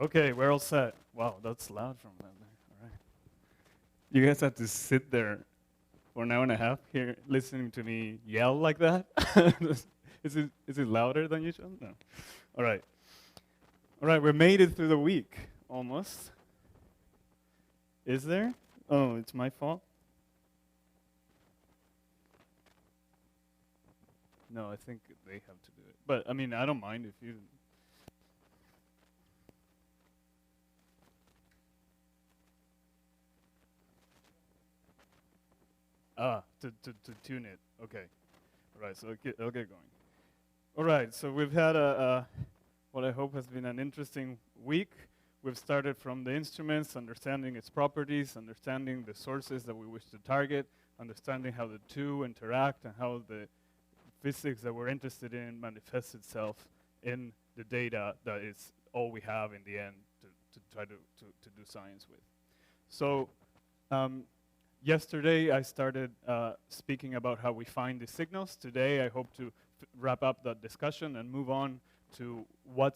Okay, we're all set. Wow, that's loud from them there. All right. You guys have to sit there for an hour and a half here listening to me yell like that? Is it louder than usual? No. All right. All right, we made it through the week almost. Is there? Oh, it's my fault? No, I think they have to do it. But I mean, I don't mind if you. To tune it. Okay. All right, so I'll get going. All right, so we've had what I hope has been an interesting week. We've started from the instruments, understanding its properties, understanding the sources that we wish to target, understanding how the two interact, and how the physics that we're interested in manifests itself in the data that is all we have in the end to try to do science with. So yesterday I started speaking about how we find the signals. Today I hope to wrap up that discussion and move on to what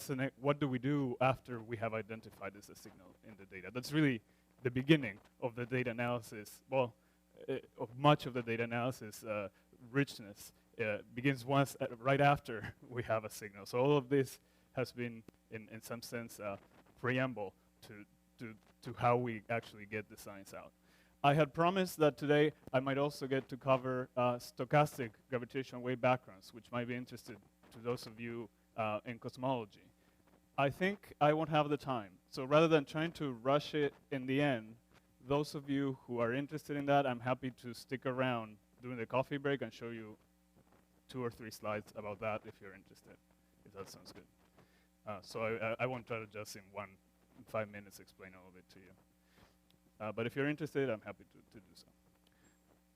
do we do after we have identified as a signal in the data. That's really the beginning of the data analysis, well, of much of the data analysis richness. Begins right after we have a signal. So all of this has been, in some sense, a preamble to how we actually get the science out. I had promised that today I might also get to cover stochastic gravitational wave backgrounds, which might be interested to those of you in cosmology. I think I won't have the time. So rather than trying to rush it in the end, those of you who are interested in that, I'm happy to stick around during the coffee break and show you 2 or 3 slides about that if you're interested, if that sounds good. So I won't try to just in 5 minutes explain all of it to you. But if you're interested, I'm happy to do so.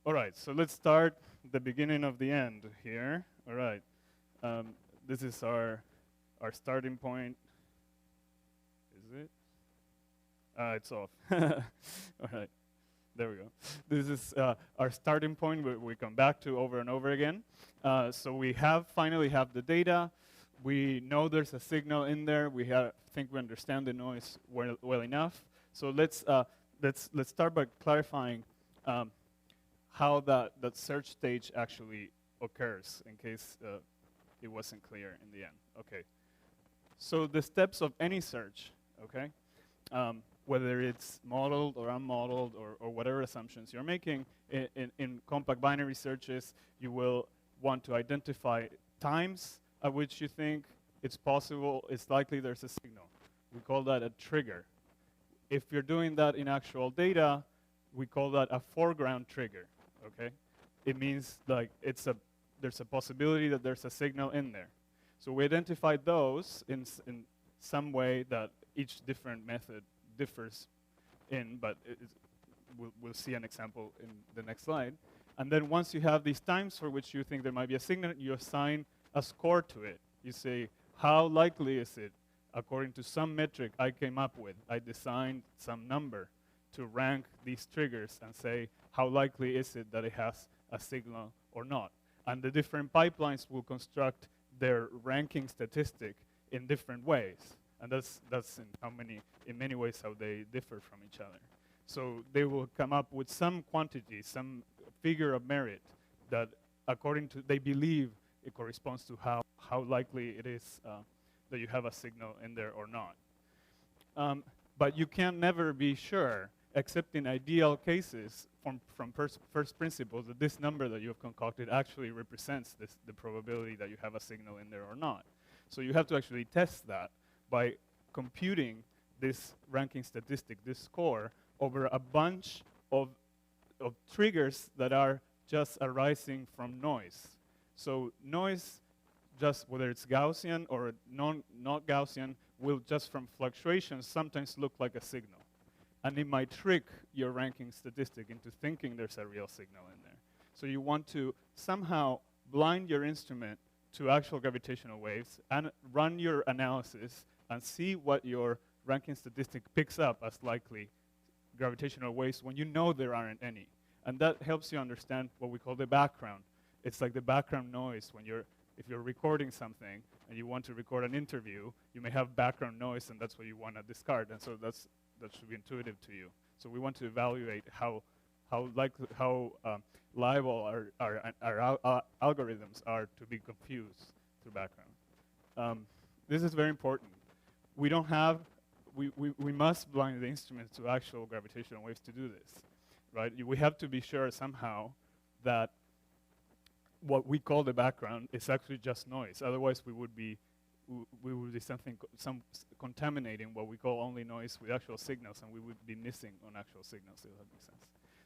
All right, so let's start the beginning of the end here. All right, this is our starting point. Is it? It's off. All right, there we go. This is our starting point we come back to over and over again. So we finally have the data. We know there's a signal in there. We think we understand the noise well enough. So let's start by clarifying how that search stage actually occurs, in case it wasn't clear in the end. Okay. So the steps of any search, okay, whether it's modeled or unmodeled or whatever assumptions you're making, in compact binary searches, you will want to identify times at which you think it's possible, it's likely there's a signal. We call that a trigger. If you're doing that in actual data, we call that a foreground trigger, okay? It means like there's a possibility that there's a signal in there. So we identified those in some way that each different method differs in, but we'll see an example in the next slide. And then once you have these times for which you think there might be a signal, you assign a score to it. You say, how likely is it, according to some metric I came up with? I designed some number to rank these triggers and say, how likely is it that it has a signal or not? And the different pipelines will construct their ranking statistic in different ways. And that's in many ways how they differ from each other. So they will come up with some quantity, some figure of merit that they believe it corresponds to how likely it is that you have a signal in there or not. But you can never be sure, except in ideal cases from first principles, that this number that you have concocted actually represents the probability that you have a signal in there or not. So you have to actually test that by computing this ranking statistic, this score, over a bunch of triggers that are just arising from noise. So noise, just whether it's Gaussian or not Gaussian, will just from fluctuations sometimes look like a signal. And it might trick your ranking statistic into thinking there's a real signal in there. So you want to somehow blind your instrument to actual gravitational waves and run your analysis and see what your ranking statistic picks up as likely gravitational waves when you know there aren't any. And that helps you understand what we call the background. It's like the background noise when you're If you're recording something and you want to record an interview, you may have background noise, and that's what you want to discard. And so that should be intuitive to you. So we want to evaluate how liable our algorithms are to be confused through background. This is very important. We don't have, we must blind the instruments to actual gravitational waves to do this, right? We have to be sure somehow that what we call the background is actually just noise. Otherwise, we would be contaminating what we call only noise with actual signals, and we would be missing on actual signals, if that makes sense.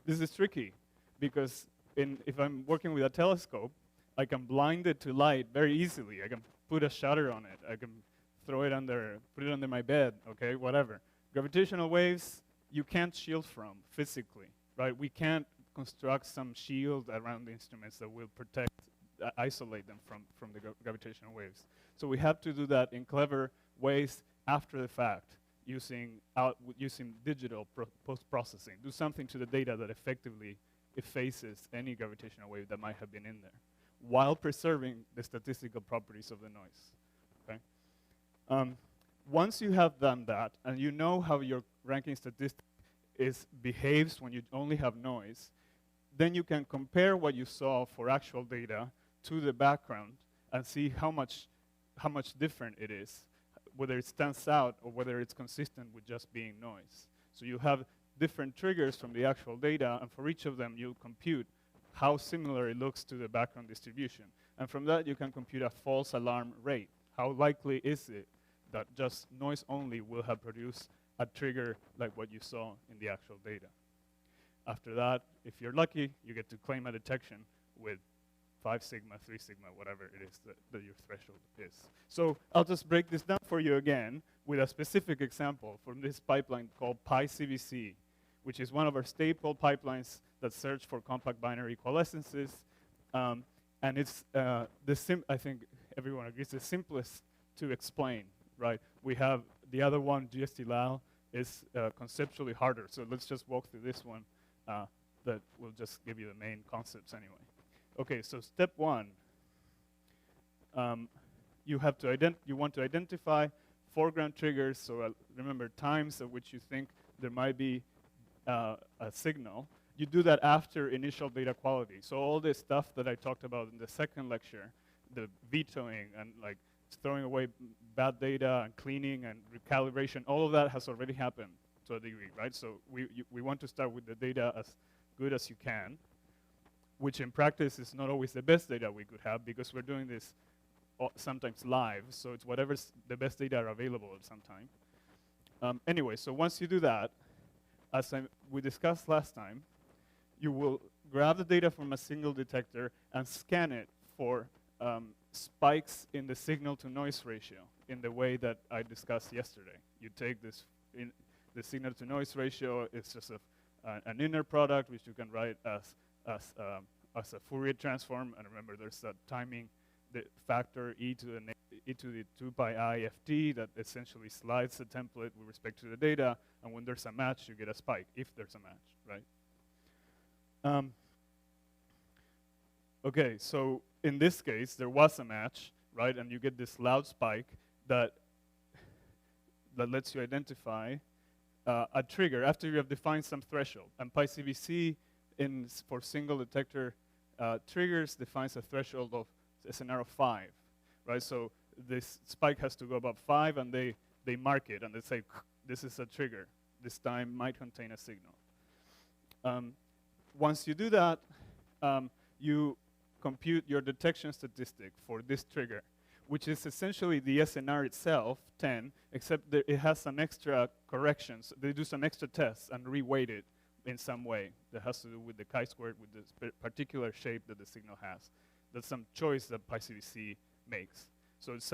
This is tricky, because if I'm working with a telescope, I can blind it to light very easily. I can put a shutter on it. I can throw it under, put it under my bed, okay, whatever. Gravitational waves, you can't shield from physically, right? We can't construct some shield around the instruments that will protect, isolate them from the gravitational waves. So we have to do that in clever ways after the fact, using digital post-processing. Do something to the data that effectively effaces any gravitational wave that might have been in there, while preserving the statistical properties of the noise, okay? Once you have done that, and you know how your ranking statistic behaves when you only have noise, then you can compare what you saw for actual data to the background and see how much different it is, whether it stands out or whether it's consistent with just being noise. So you have different triggers from the actual data, and for each of them you compute how similar it looks to the background distribution. And from that you can compute a false alarm rate. How likely is it that just noise only will have produced a trigger like what you saw in the actual data? After that, if you're lucky, you get to claim a detection with 5 sigma, 3 sigma, whatever it is that your threshold is. So I'll just break this down for you again with a specific example from this pipeline called PICDC, which is one of our staple pipelines that search for compact binary coalescences. And it's, I think everyone agrees, the simplest to explain, right? We have the other one, GST-LAL, is conceptually harder. So let's just walk through this one. That will just give you the main concepts anyway. Okay, so step 1, you want to identify foreground triggers. So remember times at which you think there might be a signal. You do that after initial data quality. So all this stuff that I talked about in the second lecture, the vetoing and like throwing away bad data and cleaning and recalibration, all of that has already happened to a degree, right? So we want to start with the data as good as you can, which in practice is not always the best data we could have, because we're doing this sometimes live, so it's whatever's the best data are available at some time. Anyway, so once you do that, as we discussed last time, you will grab the data from a single detector and scan it for spikes in the signal-to-noise ratio in the way that I discussed yesterday. You take this, the signal-to-noise ratio is just an inner product, which you can write as a Fourier transform. And remember, there's that timing factor e to the 2 pi I ft that essentially slides the template with respect to the data. And when there's a match, you get a spike, if there's a match, right? Okay, so in this case, there was a match, right? And you get this loud spike that lets you identify a trigger after you have defined some threshold. And PICDC for single detector triggers defines a threshold of SNR of 5, right? So this spike has to go above 5, and they mark it, and they say, this is a trigger. This time might contain a signal. Once you do that, you compute your detection statistic for this trigger, which is essentially the SNR itself, 10, except that it has some extra corrections. They do some extra tests and reweight it in some way that has to do with the chi-squared, with the particular shape that the signal has. That's some choice that PICDC makes. So it's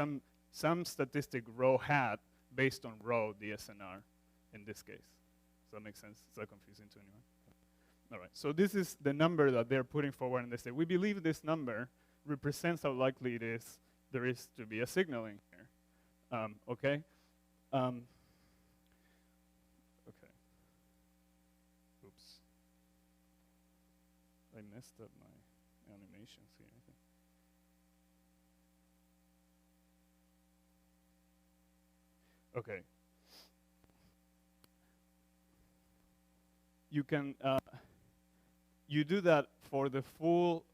some statistic rho hat based on rho, the SNR, in this case. Does that make sense? Is that confusing to anyone? All right, so this is the number that they're putting forward, and they say, we believe this number represents how likely there is to be a signaling here, okay? Okay. Oops. I messed up my animations here, I think. Okay. You can, you do that for the full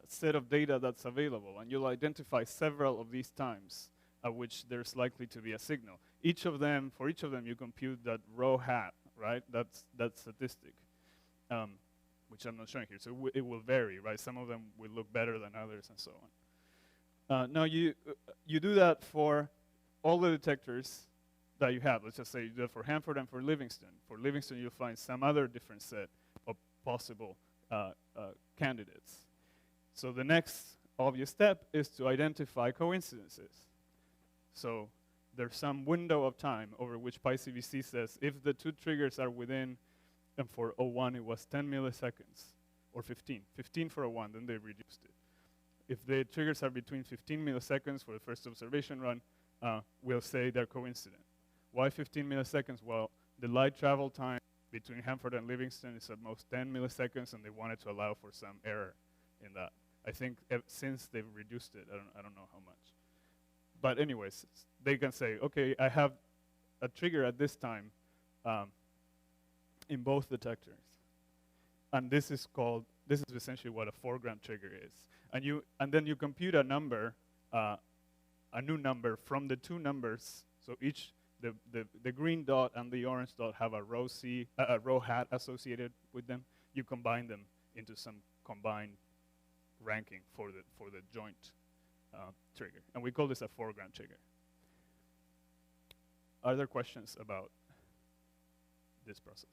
set of data that's available, and you'll identify several of these times at which there's likely to be a signal. Each of them, for each of them, you compute that rho hat, right? That's that statistic, which I'm not showing here. So it will vary, right? Some of them will look better than others, and so on. Now you do that for all the detectors that you have. Let's just say you do it for Hanford and for Livingston. For Livingston, you'll find some other different set of possible candidates. So the next obvious step is to identify coincidences. So there's some window of time over which PICDC says if the two triggers are within, and for 01 it was 10 milliseconds, or 15. 15 for 01, then they reduced it. If the triggers are between 15 milliseconds for the first observation run, we'll say they're coincident. Why 15 milliseconds? Well, the light travel time between Hanford and Livingston is at most 10 milliseconds, and they wanted to allow for some error in that. I think since they've reduced it, I don't know how much. But anyways, they can say, okay, I have a trigger at this time in both detectors. And this is essentially what a foreground trigger is. And then you compute a number, a new number from the two numbers. So each, the green dot and the orange dot have a rho hat associated with them. You combine them into some combined ranking for the joint trigger. And we call this a foreground trigger. Are there questions about this process?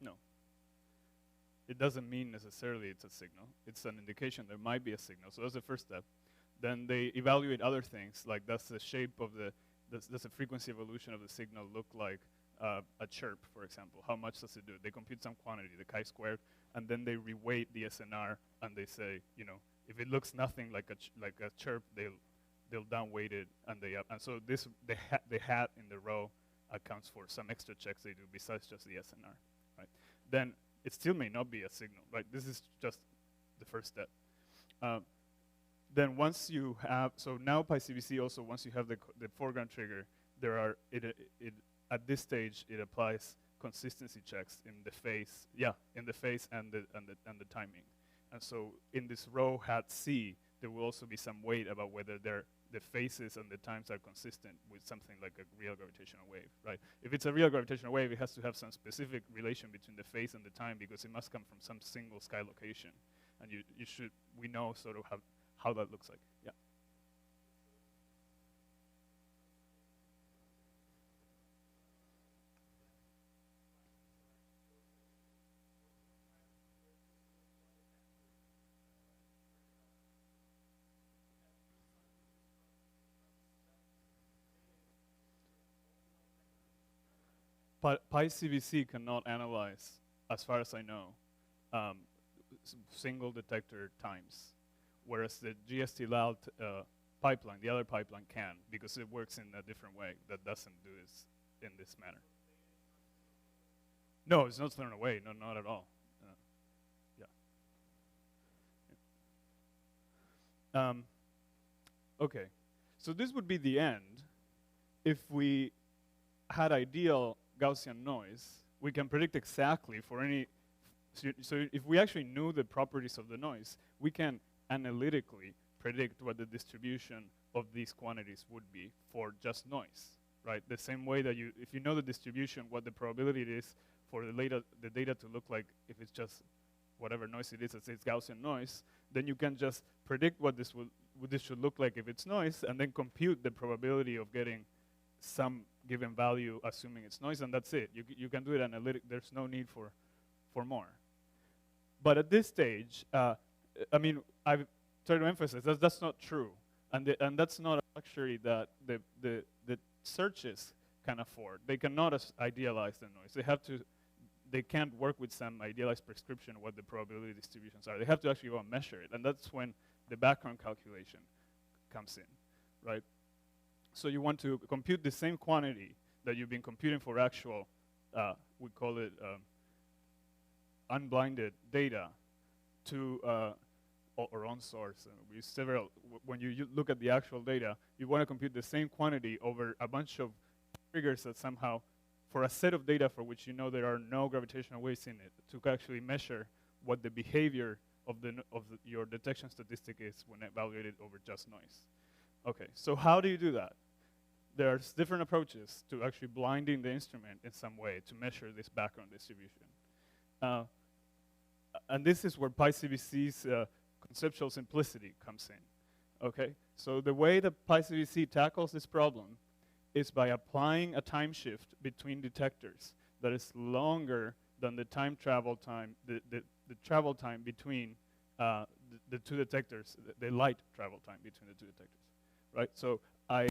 No. It doesn't mean necessarily it's a signal. It's an indication there might be a signal. So that's the first step. Then they evaluate other things, like does the shape of does the frequency evolution of the signal look like a chirp, for example? How much does it do? They compute some quantity, the chi-squared, and then they reweight the SNR, and they say, if it looks nothing like a chirp, they'll downweight it, and and so the hat in the row accounts for some extra checks they do besides just the SNR, right? Then it still may not be a signal, right? This is just the first step. Then once you have, so now PICDC also, once you have the foreground trigger, at this stage it applies consistency checks in the phase, in the phase and the timing. And so in this rho hat C, there will also be some weight about whether the phases and the times are consistent with something like a real gravitational wave, right? If it's a real gravitational wave, it has to have some specific relation between the phase and the time because it must come from some single sky location. And we know sort of how that looks like, yeah. But PICDC cannot analyze, as far as I know, single detector times, whereas the GST-LAL pipeline, the other pipeline can, because it works in a different way that doesn't do this in this manner. No, it's not thrown away, no, not at all. Yeah. Okay, so this would be the end. If we had ideal Gaussian noise, we can predict exactly for any, so if we actually knew the properties of the noise, we can analytically predict what the distribution of these quantities would be for just noise, right? The same way that if you know the distribution, what the probability it is for the data to look like if it's just whatever noise it is, let's say it's Gaussian noise, then you can just predict what this should look like if it's noise, and then compute the probability of getting some given value, assuming it's noise, and that's it. You can do it analytic. There's no need for more. But at this stage, I mean, I've tried to emphasize that's not true, and that's not a luxury that the searches can afford. They cannot idealize the noise. They have to they can't work with some idealized prescription of what the probability distributions are. They have to actually go and measure it, and that's when the background calculation comes in, right? So you want to compute the same quantity that you've been computing for actual, we call it unblinded data, to or on source. We use several. When you look at the actual data, you want to compute the same quantity over a bunch of triggers that somehow, for a set of data for which you know there are no gravitational waves in it, to actually measure what the behavior of your detection statistic is when evaluated over just noise. Okay, so how do you do that? There's different approaches to actually blinding the instrument in some way to measure this background distribution. And this is where PICDC's conceptual simplicity comes in. Okay, so the way that PICDC tackles this problem is by applying a time shift between detectors that is longer than the travel time between the two detectors, the light travel time between the two detectors, right? So I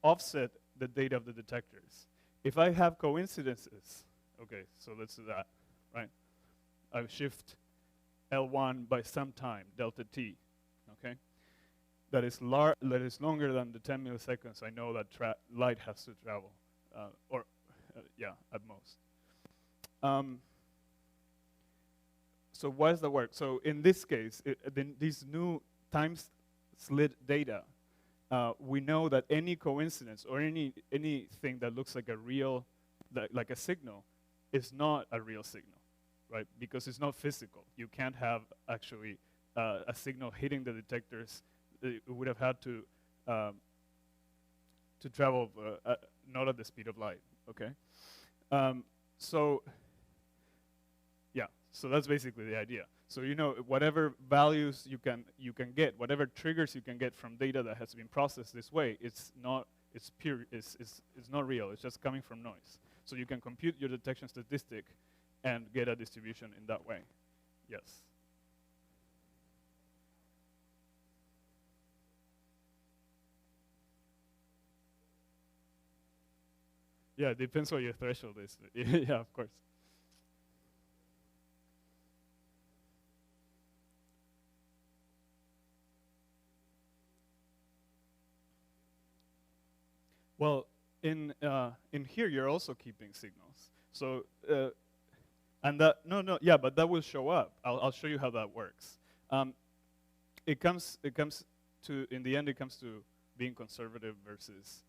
offset the data of the detectors. If I have coincidences, okay, so let's do that, right? I shift L1 by some time, delta t, okay? That is longer than the 10 milliseconds I know that light has to travel, yeah, at most. So what does that work? So in this case, these new time-slit data, we know that any coincidence or anything that looks like a real, like a signal, is not a real signal, right? Because it's not physical. You can't have actually a signal hitting the detectors. It would have had to travel not at the speed of light. Okay, so yeah, so that's basically the idea. So you know whatever values you can get, whatever triggers you can get from data that has been processed this way, it's not real. It's just coming from noise. So you can compute your detection statistic and get a distribution in that way. Yes. Yeah, it depends what your threshold is. Yeah, of course. Well, in here you're also keeping signals. So and that yeah, but that will show up. I'll show you how that works. It comes to, in the end, it comes to being conservative versus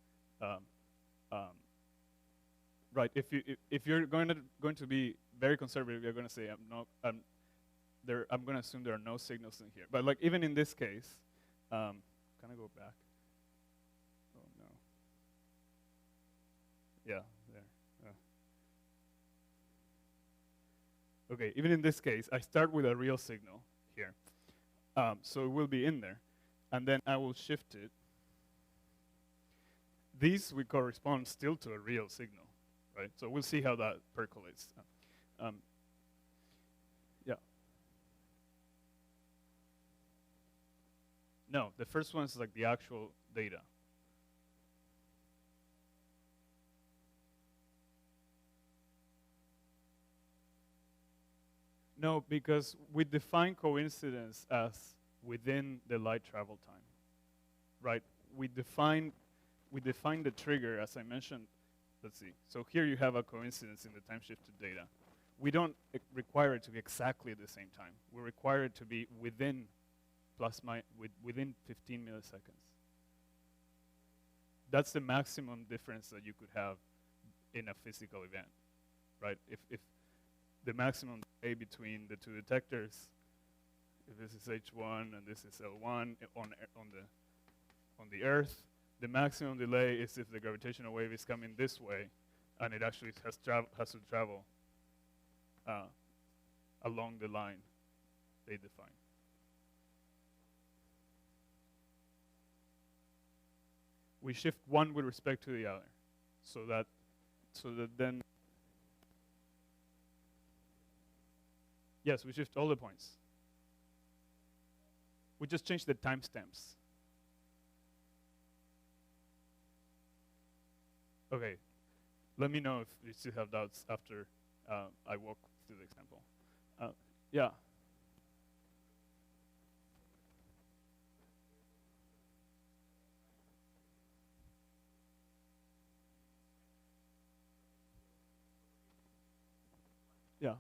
right. If you're going to be very conservative, you're going to say I'm going to assume there are no signals in here. But like even in this case, can I go back? Oh no. Yeah, there. Okay, even in this case, I start with a real signal here. So it will be in there. And then I will shift it. These will correspond still to a real signal, right? So we'll see how that percolates. Yeah. No, the first one is like the actual data. No, because we define coincidence as within the light travel time, right? We define the trigger, as I mentioned. Let's see. So here you have a coincidence in the time-shifted data. We don't require it to be exactly at the same time. We require it to be within within 15 milliseconds. That's the maximum difference that you could have in a physical event, right? If the maximum delay between the two detectors, if this is H1 and this is L1 on the Earth, the maximum delay is if the gravitational wave is coming this way, and it actually has to travel along the line they define. We shift one with respect to the other, so that then. Yes, we shift all the points. We just change the timestamps. Okay, let me know if you still have doubts after I walk through the example. Yeah. Yeah.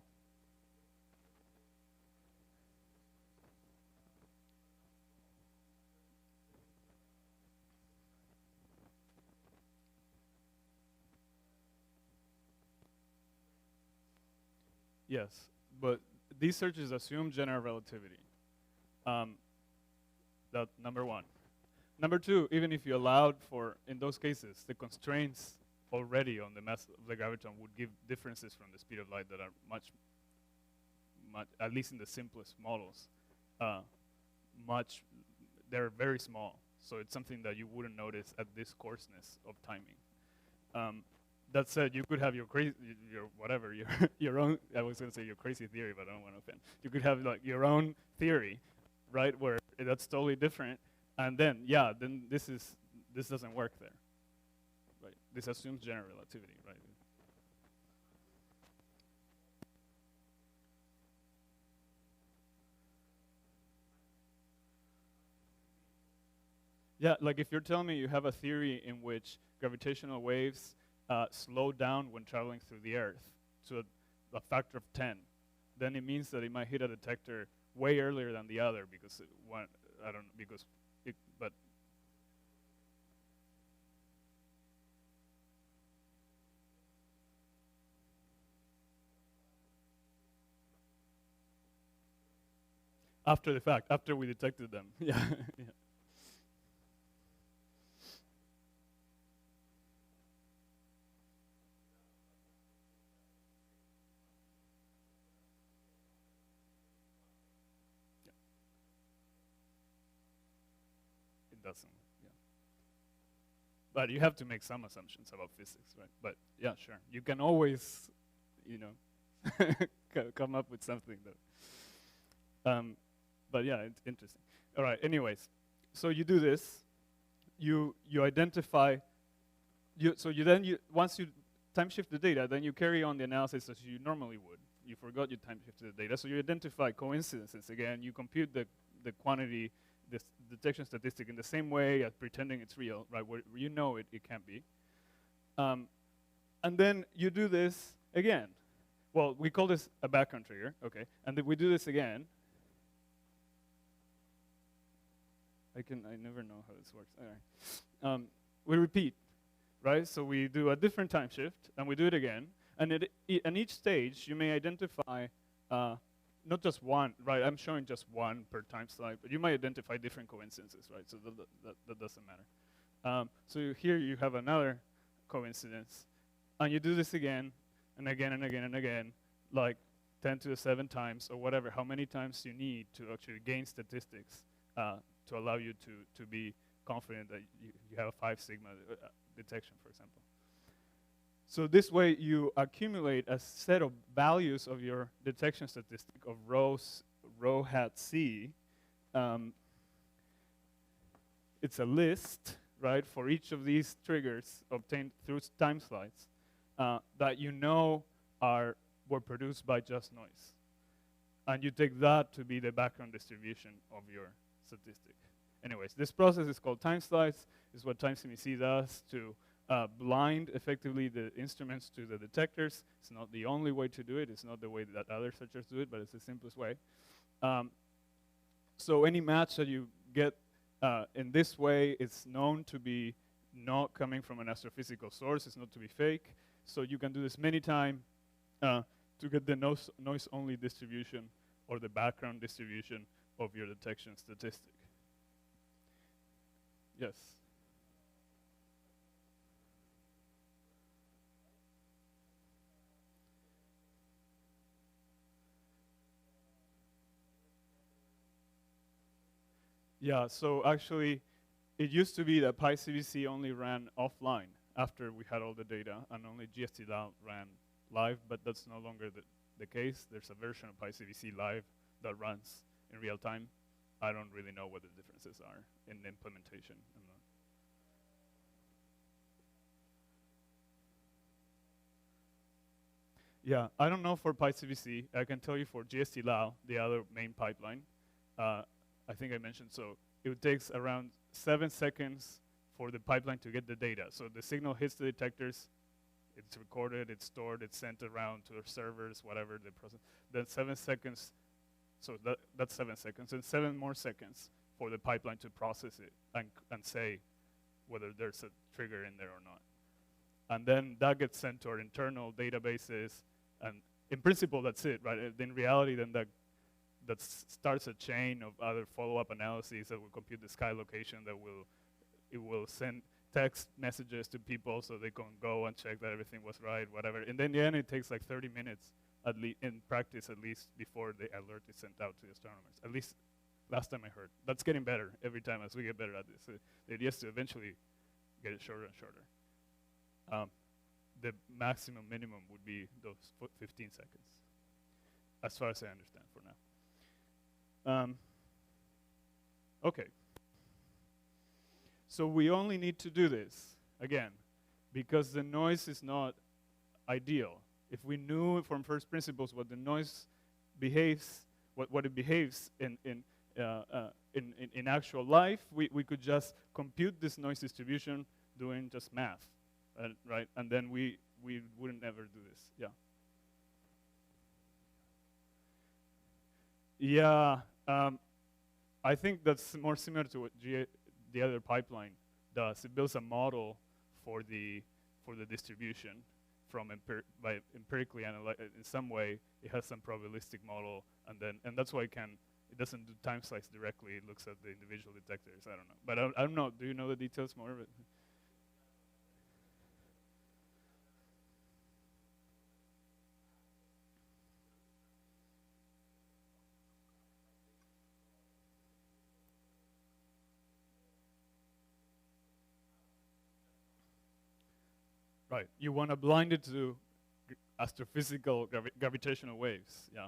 Yes, but these searches assume general relativity. That number one. Number two, even if you allowed for, in those cases, the constraints already on the mass of the graviton would give differences from the speed of light that are much, at least in the simplest models, they're very small. So it's something that you wouldn't notice at this coarseness of timing. That said, you could have your whatever, your own, I was gonna say your crazy theory, but I don't want to offend. You could have like your own theory, right, where that's totally different, and then, yeah, then this doesn't work there, right? This assumes general relativity, right? Yeah, like if you're telling me you have a theory in which gravitational waves slow down when traveling through the Earth to a factor of 10, then it means that it might hit a detector way earlier than the other because but after the fact, after we detected them, yeah. Yeah. It doesn't, yeah. But you have to make some assumptions about physics, right? But yeah, sure. You can always, come up with something that. But yeah, it's interesting. All right. Anyways, so you do this. You identify. Once you time shift the data, then you carry on the analysis as you normally would. You forgot you time shifted the data, so you identify coincidences again. You compute the quantity, this detection statistic in the same way as pretending it's real, right? Where you know it can't be. And then you do this again. Well, we call this a background trigger, okay? And then we do this again. I never know how this works. All right. We repeat, right? So we do a different time shift, and we do it again. And in each stage, you may identify not just one, right? I'm showing just one per time slide, but you might identify different coincidences, right? So that doesn't matter. So here you have another coincidence, and you do this again, and again, and again, and again, like 10 to the 7 times, or whatever, how many times you need to actually gain statistics to allow you to be confident that you have a 5 sigma detection, for example. So this way you accumulate a set of values of your detection statistic of rho hat C. It's a list, right, for each of these triggers obtained through time slides that you know were produced by just noise. And you take that to be the background distribution of your statistic. Anyways, this process is called time slides. It's what TimeCMC does to blind effectively the instruments to the detectors. It's not the only way to do it. It's not the way that other searchers do it, but it's the simplest way. So any match that you get in this way is known to be not coming from an astrophysical source. It's not to be fake. So you can do this many times to get the noise-only distribution or the background distribution of your detection statistic. Yes? Yeah, so actually, it used to be that PICDC only ran offline after we had all the data, and only GST-Lab ran live, but that's no longer the case. There's a version of PICDC live that runs in real time. I don't really know what the differences are in the implementation. Yeah, I don't know for PICDC. I can tell you for GST-LAO, the other main pipeline, I think I mentioned, so it takes around 7 seconds for the pipeline to get the data. So the signal hits the detectors, it's recorded, it's stored, it's sent around to the servers, whatever the process. Then 7 seconds, so that's 7 seconds, and 7 more seconds for the pipeline to process it and say whether there's a trigger in there or not. And then that gets sent to our internal databases, and in principle, that's it, right? In reality, then that starts a chain of other follow-up analyses that will compute the sky location, it will send text messages to people so they can go and check that everything was right, whatever. And then in the end, it takes like 30 minutes, in practice at least, before the alert is sent out to the astronomers. At least last time I heard. That's getting better every time as we get better at this. The idea is to eventually get it shorter and shorter. The maximum minimum would be those 15 seconds, as far as I understand for now. Okay. So we only need to do this, again, because the noise is not ideal. If we knew from first principles what the noise behaves, what it behaves in actual life, we could just compute this noise distribution doing just math, right? And then we wouldn't ever do this, yeah. Yeah, I think that's more similar to what the other pipeline does. It builds a model for the distribution from empirically analyze in some way. It has some probabilistic model, and that's why it doesn't do time slice directly. It looks at the individual detectors. I don't know, but I don't know. Do you know the details more of it? Right. You want to blind it to astrophysical gravitational waves. Yeah.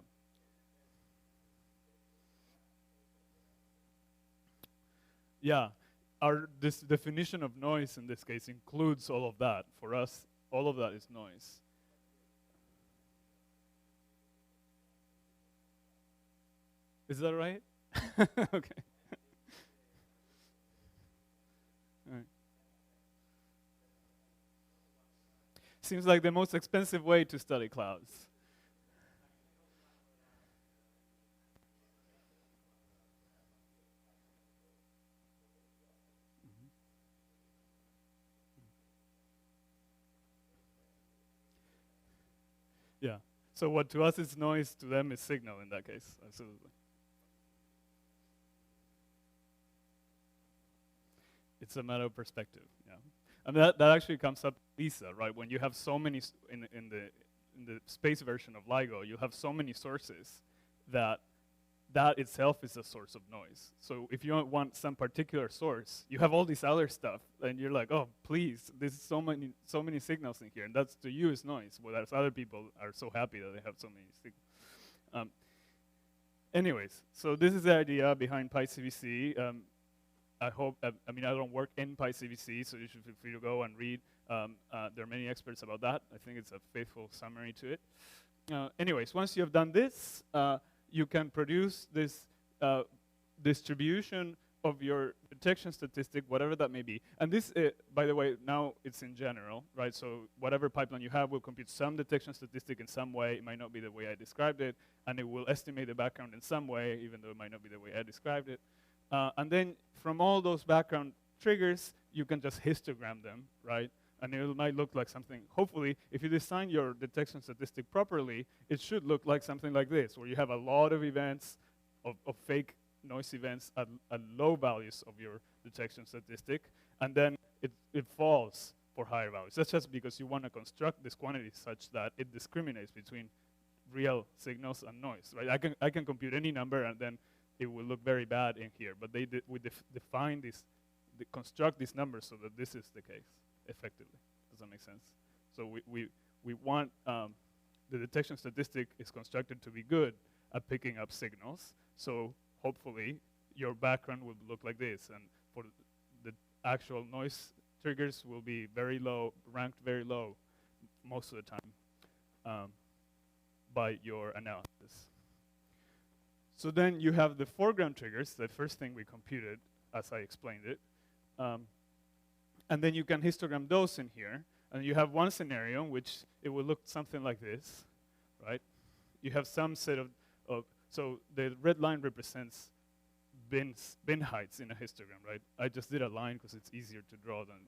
Yeah. This definition of noise in this case includes all of that. For us, all of that is noise. Is that right? Okay. All right. Seems like the most expensive way to study clouds. Yeah. So what to us is noise, to them is signal in that case. Absolutely. It's a matter of perspective. Yeah. And that actually comes up Lisa, right? When you have so many in the space version of LIGO, you have so many sources that itself is a source of noise. So if you want some particular source, you have all this other stuff, and you're like, oh, please, there's so many signals in here, and that's to you is noise, whereas other people are so happy that they have so many signals. Anyways, so this is the idea behind PICDC. I hope, I mean, I don't work in PICDC, so you should feel free to go and read. There are many experts about that. I think it's a faithful summary to it. Anyways, once you have done this, you can produce this distribution of your detection statistic, whatever that may be. And this, by the way, now it's in general, right? So whatever pipeline you have will compute some detection statistic in some way. It might not be the way I described it, and it will estimate the background in some way, even though it might not be the way I described it. And then from all those background triggers, you can just histogram them, right? And it might look like something, hopefully, if you design your detection statistic properly, it should look like something like this, where you have a lot of events, of fake noise events at low values of your detection statistic, and then it falls for higher values. That's just because you want to construct this quantity such that it discriminates between real signals and noise, right? I can compute any number, and then it will look very bad in here, but we define this, construct these numbers so that this is the case, effectively. Does that make sense? So we want the detection statistic is constructed to be good at picking up signals, so hopefully your background will look like this, and for the actual noise triggers will be very low, ranked very low most of the time. by your analysis. So then you have the foreground triggers, the first thing we computed, as I explained it. And then you can histogram those in here. And you have one scenario in which it will look something like this, right? You have some set of so the red line represents bin heights in a histogram, right? I just did a line because it's easier to draw than,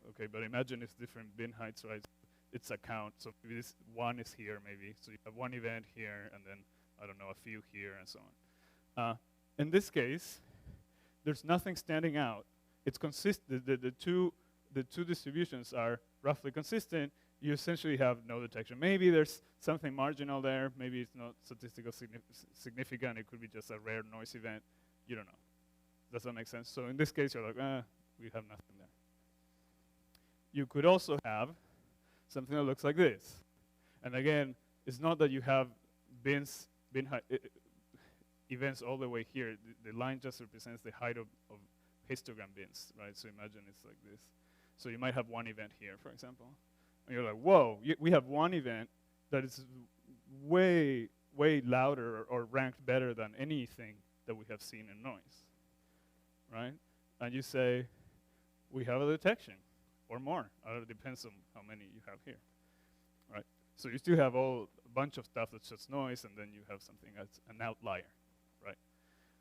okay, but imagine it's different bin heights, right? It's a count, so this one is here maybe. So you have one event here, and then, I don't know, a few here, and so on. In this case, there's nothing standing out. It's consistent, the two distributions are roughly consistent. You essentially have no detection. Maybe there's something marginal there. Maybe it's not statistically significant. It could be just a rare noise event. You don't know. Does that make sense? So in this case, you're like, we have nothing there. You could also have something that looks like this. And again, it's not that you have bin height events all the way here. The line just represents the height of histogram bins, right? So imagine it's like this. So you might have one event here, for example. And you're like, whoa, we have one event that is way, way louder or ranked better than anything that we have seen in noise, right? And you say, we have a detection, or more. It depends on how many you have here, right? So you still have a bunch of stuff that's just noise, and then you have something that's an outlier, right?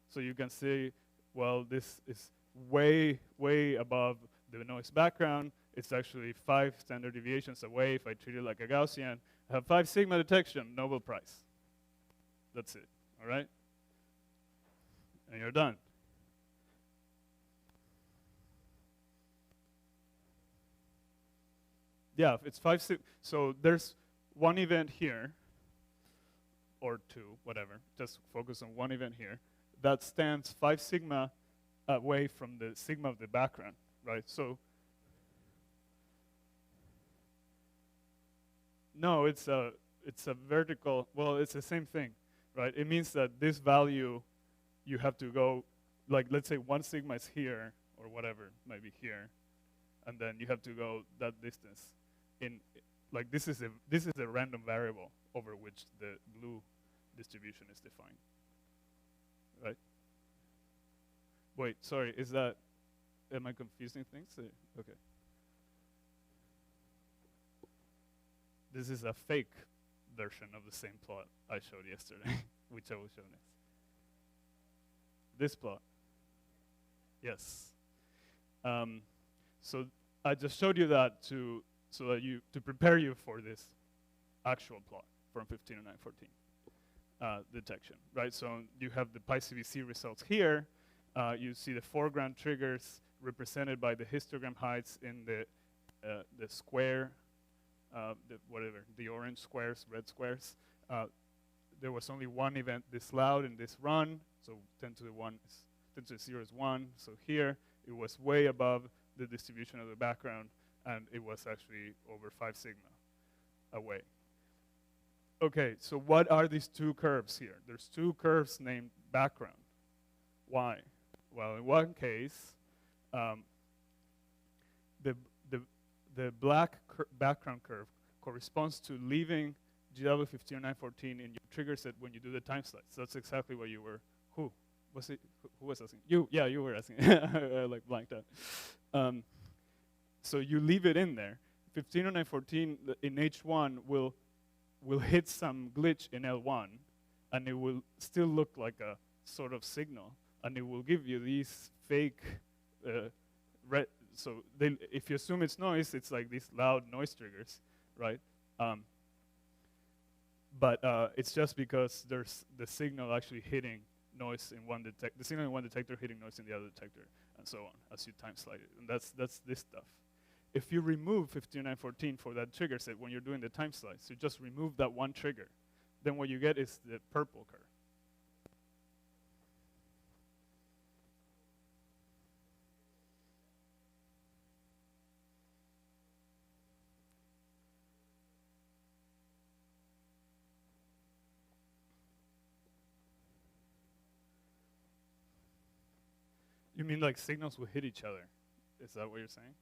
So you can say, well, this is way, way above the noise background. It's actually 5 standard deviations away. If I treat it like a Gaussian, I have 5 sigma detection, Nobel Prize. That's it, all right? And you're done. Yeah, it's 5 sigma. So there's one event here, or 2, whatever. Just focus on one event here. That stands 5 sigma away from the sigma of the background, right? So no, it's a vertical. Well, it's the same thing, right? It means that this value, you have to go, like, let's say 1 sigma is here, or whatever, maybe here, and then you have to go that distance. Like, this is a random variable over which the blue distribution is defined, right? Wait, sorry, am I confusing things? Okay. This is a fake version of the same plot I showed yesterday, which I will show next. This plot. Yes. So I just showed you that to prepare you for this actual plot from 15 to 914 detection, right? So you have the PICDC results here. You see the foreground triggers represented by the histogram heights in the square. The orange squares, red squares. There was only one event this loud in this run, so 10 to the 0 is 1. So here, it was way above the distribution of the background, and it was actually over 5 sigma away. Okay, so what are these 2 curves here? There's 2 curves named background. Why? Well, in one case, the black background curve corresponds to leaving GW15914 in your trigger set when you do the time slice. That's exactly what you were. Who was it? Who was asking? You? Yeah, you were asking. I like blanked out. So you leave it in there. 15914 in H1 will hit some glitch in L1, and it will still look like a sort of signal, and it will give you these fake red. So if you assume it's noise, it's like these loud noise triggers, right? But it's just because there's the signal actually hitting noise in one detector, the signal in one detector hitting noise in the other detector, and so on, as you time slide it. And that's this stuff. If you remove 15914 for that trigger set when you're doing the time slice, you just remove that one trigger, then what you get is the purple curve. You mean like signals will hit each other? Is that what you're saying?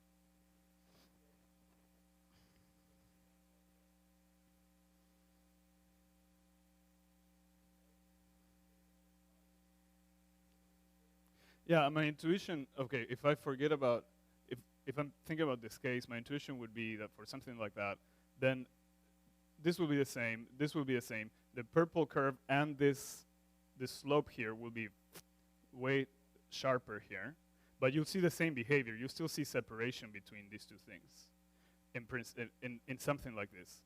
Yeah, my intuition, okay, if I forget about, if I'm thinking about this case, my intuition would be that for something like that, then this will be the same, this will be the same. The purple curve and this slope here will be way sharper here, but you'll see the same behavior. You'll still see separation between these two things in something like this.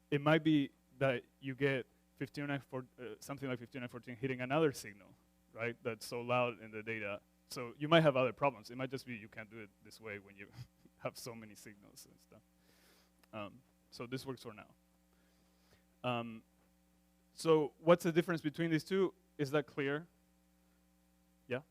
It might be that you get something like 5914 hitting another signal, right? That's so loud in the data. So you might have other problems. It might just be you can't do it this way when you have so many signals and stuff. So this works for now. So what's the difference between these two? Is that clear? Yeah?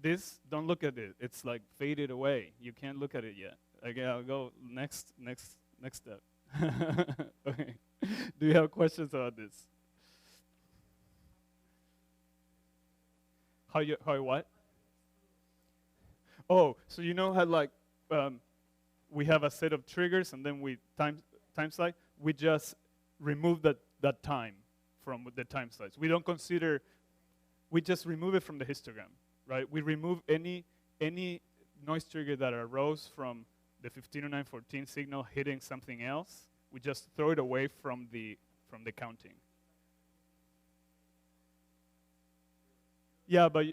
This, don't look at it. It's like faded away. You can't look at it yet. Okay, I'll go next step. Okay. Do you have questions about this? How what? Oh, so you know how like we have a set of triggers and then we time slice. We just remove that time from the time slice. We don't consider. We just remove it from the histogram, right? We remove any noise trigger that arose from the 150914 signal hitting something else. We just throw it away from the counting. Yeah, but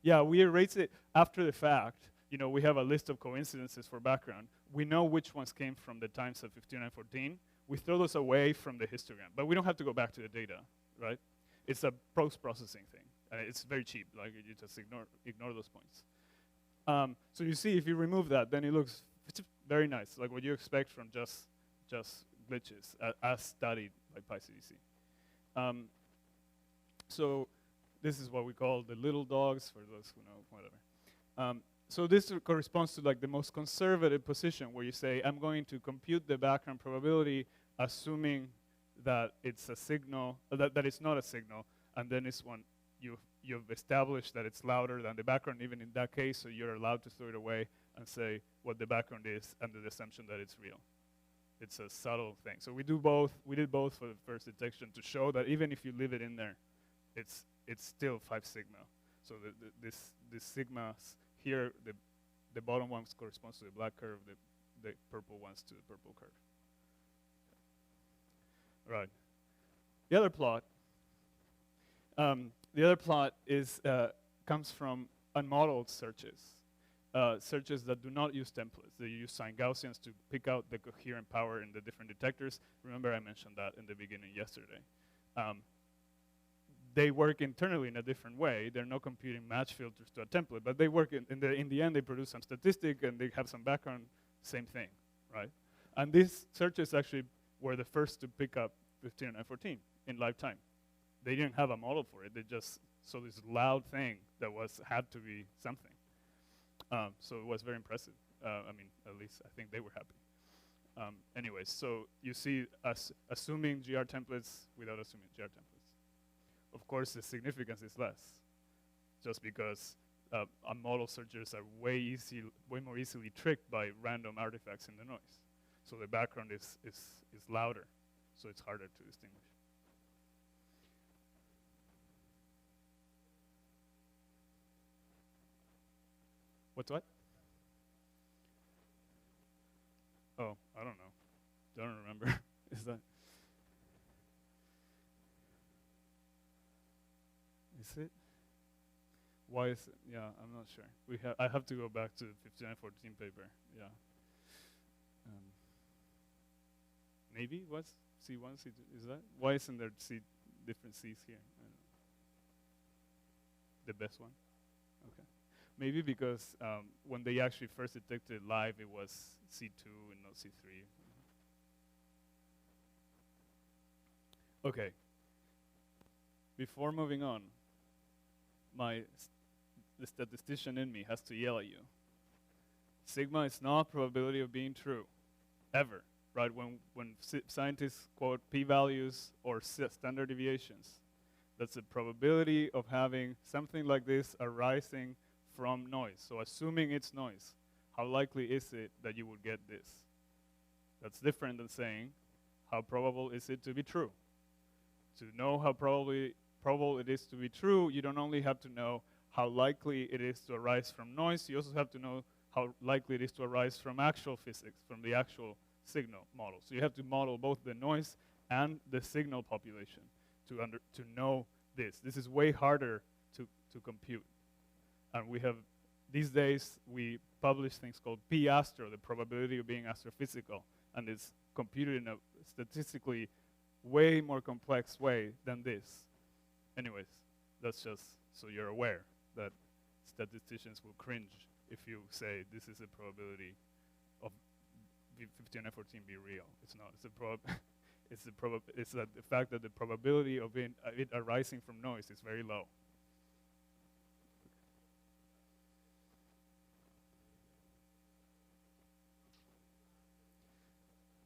we erase it after the fact. You know, we have a list of coincidences for background. We know which ones came from the times of 150914. We throw those away from the histogram, but we don't have to go back to the data, right? It's a post-processing thing. It's very cheap. Like you just ignore those points. So you see, if you remove that, then it looks very nice, like what you expect from just glitches, as studied by PICDC. So this is what we call the little dogs, for those who know, whatever. So this corresponds to like the most conservative position, where you say, I'm going to compute the background probability, assuming that it's a signal, that it's not a signal, and then it's one you've established that it's louder than the background, even in that case, so you're allowed to throw it away and say what the background is under the assumption that it's real. It's a subtle thing. So we did both for the first detection to show that even if you leave it in there, it's still 5 sigma. So this sigmas here, the bottom one corresponds to the black curve, the purple ones to the purple curve. Right. The other plot is comes from unmodeled searches, searches that do not use templates. They use signed Gaussians to pick out the coherent power in the different detectors. Remember, I mentioned that in the beginning yesterday. They work internally in a different way. They're not computing match filters to a template, but they work in the end. They produce some statistic and they have some background. Same thing, right? And these searches actually were the first to pick up 150914 in lifetime. They didn't have a model for it. They just saw this loud thing that had to be something. So it was very impressive. I mean, at least I think they were happy. Anyways, so you see us assuming GR templates without assuming GR templates. Of course, the significance is less, just because model searchers are way more easily tricked by random artifacts in the noise. So the background is louder, so it's harder to distinguish. What's what? Oh, I don't know. Don't remember. Is that? Is it? Why is it? Yeah, I'm not sure. I have to go back to the 5914 paper. Yeah. Maybe what's C1, C2? Is that? Why isn't there different Cs here? I don't know. The best one? Okay. Maybe because when they actually first detected it live, it was C2 and not C3. Okay. Before moving on, the statistician in me has to yell at you. Sigma is not probability of being true, ever, right? When scientists quote p-values or standard deviations, that's the probability of having something like this arising from noise. So assuming it's noise, how likely is it that you would get this? That's different than saying, how probable is it to be true? To know how probable it is to be true, you don't only have to know how likely it is to arise from noise, you also have to know how likely it is to arise from actual physics, from the actual signal model. So you have to model both the noise and the signal population to know this. This is way harder to compute. And we have, these days, we publish things called p-astro, the probability of being astrophysical, and it's computed in a statistically way more complex way than this. Anyways, that's just so you're aware that statisticians will cringe if you say this is a probability of 15 and 14 be real. It's not. It's that the fact that the probability of it arising from noise is very low.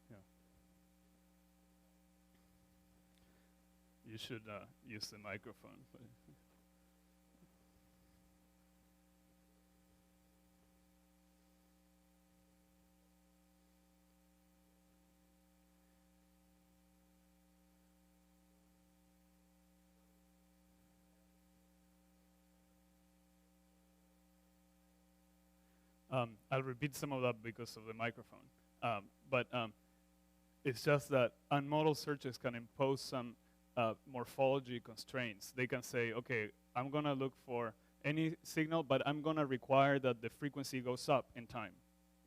Yeah. You should use the microphone. I'll repeat some of that because of the microphone. But it's just that unmodeled searches can impose some morphology constraints. They can say, okay, I'm going to look for any signal, but I'm going to require that the frequency goes up in time,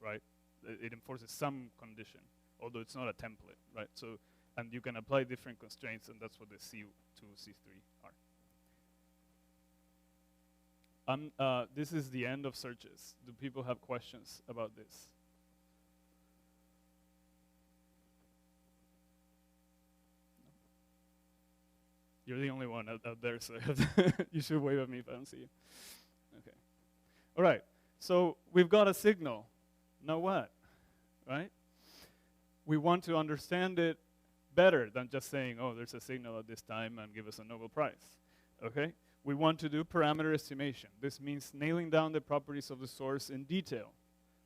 right? It enforces some condition, although it's not a template, right? So, and you can apply different constraints, and that's what the C2, C3 are. This is the end of searches. Do people have questions about this? You're the only one out there, so you should wave at me if I don't see you. Okay. All right. So we've got a signal. Now what? Right? We want to understand it better than just saying, oh, there's a signal at this time and give us a Nobel Prize. Okay? We want to do parameter estimation. This means nailing down the properties of the source in detail.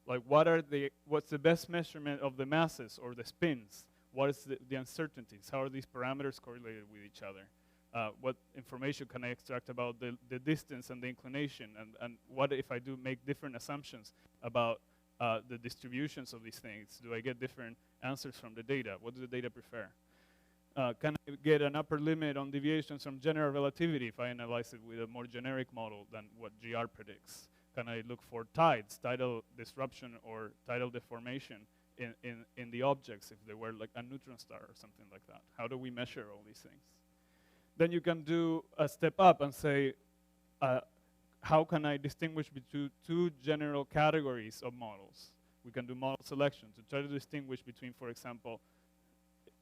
Like what's the best measurement of the masses or the spins? What is the uncertainties? How are these parameters correlated with each other? What information can I extract about the distance and the inclination? And what if I do make different assumptions about the distributions of these things? Do I get different answers from the data? What do the data prefer? Can I get an upper limit on deviations from general relativity if I analyze it with a more generic model than what GR predicts? Can I look for tides, tidal disruption or tidal deformation in the objects if they were like a neutron star or something like that? How do we measure all these things? Then you can do a step up and say, how can I distinguish between two general categories of models? We can do model selection to try to distinguish between, for example,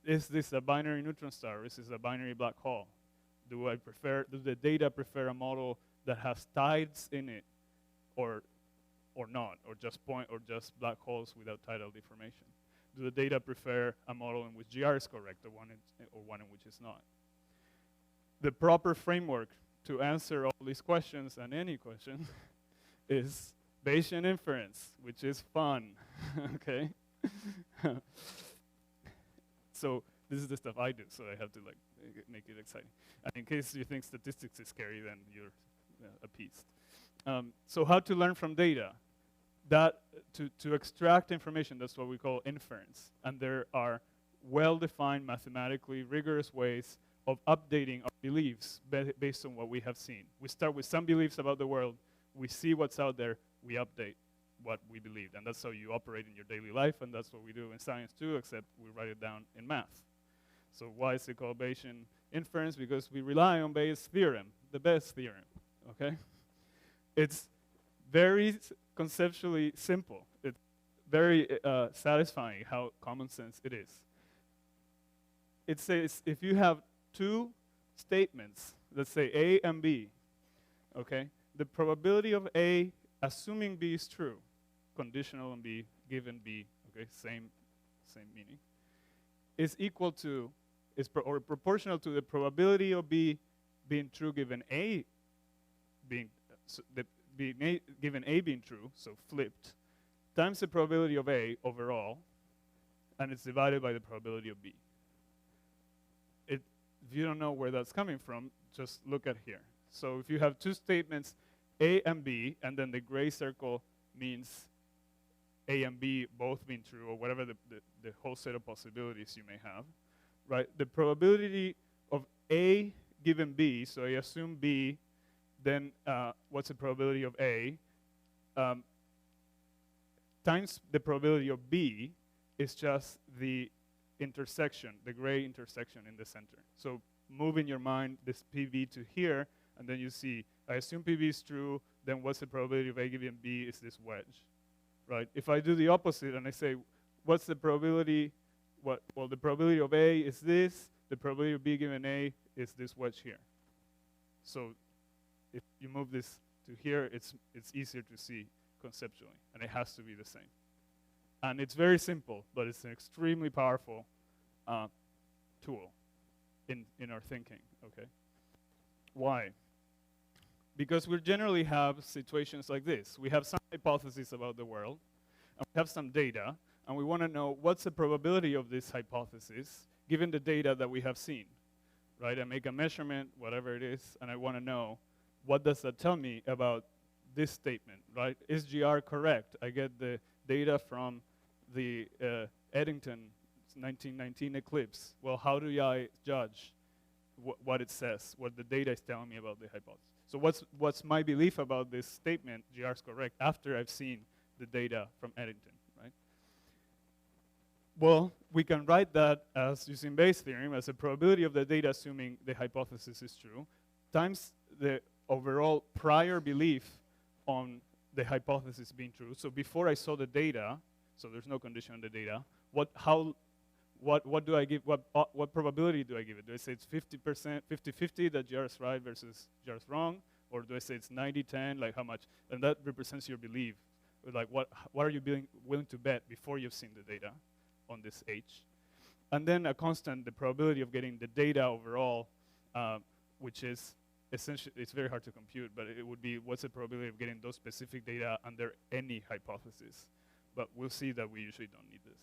is this a binary neutron star or is this a binary black hole? Do the data prefer a model that has tides in it or not, or just black holes without tidal deformation? Do the data prefer a model in which GR is correct or one in which it's not? The proper framework to answer all these questions and any question is Bayesian inference, which is fun, okay? So this is the stuff I do, so I have to like make it exciting. And in case you think statistics is scary, then you're appeased. So how to learn from data? That to extract information, that's what we call inference. And there are well-defined, mathematically rigorous ways of updating our beliefs based on what we have seen. We start with some beliefs about the world, we see what's out there, we update what we believed. And that's how you operate in your daily life, and that's what we do in science too, except we write it down in math. So why is it called Bayesian inference? Because we rely on Bayes' theorem, the best theorem, okay? It's very conceptually simple. It's very satisfying how common sense it is. It says if you have two statements, let's say A and B, okay? The probability of A, assuming B is true, conditional on B, given B, okay, same meaning, is equal to, or proportional to the probability of B being true given A being, given A being true, so flipped, times the probability of A overall, and it's divided by the probability of B. If you don't know where that's coming from, just look at here. So if you have two statements, A and B, and then the gray circle means A and B both being true, or whatever the whole set of possibilities you may have, right? The probability of A given B, so I assume B, then what's the probability of A, times the probability of B is just the intersection, the gray intersection in the center. So move in your mind this PV to here, and then you see, I assume PV is true, then what's the probability of A given B is this wedge, right? If I do the opposite and I say, what's the probability, well, the probability of A is this, the probability of B given A is this wedge here. So if you move this to here, it's easier to see conceptually, and it has to be the same. And it's very simple, but it's an extremely powerful tool in our thinking, okay? Why? Because we generally have situations like this. We have some hypothesis about the world, and we have some data, and we want to know what's the probability of this hypothesis given the data that we have seen, right? I make a measurement, whatever it is, and I want to know what does that tell me about this statement, right? Is GR correct? I get the data from the Eddington 1919 eclipse. Well, how do I judge what it says, what the data is telling me about the hypothesis? So what's my belief about this statement, GR is correct, after I've seen the data from Eddington, right? Well, we can write that as using Bayes' theorem as a probability of the data assuming the hypothesis is true times the overall prior belief on the hypothesis being true. So before I saw the data, so there's no condition on the data, what do I give, what probability do I give it? Do I say it's 50%, 50-50 that GR is right versus GR is wrong? Or do I say it's 90-10, like how much? And that represents your belief. Like what are you willing to bet before you've seen the data on this H? And then a constant, the probability of getting the data overall, which is essentially, it's very hard to compute, but it would be what's the probability of getting those specific data under any hypothesis. But we'll see that we usually don't need this.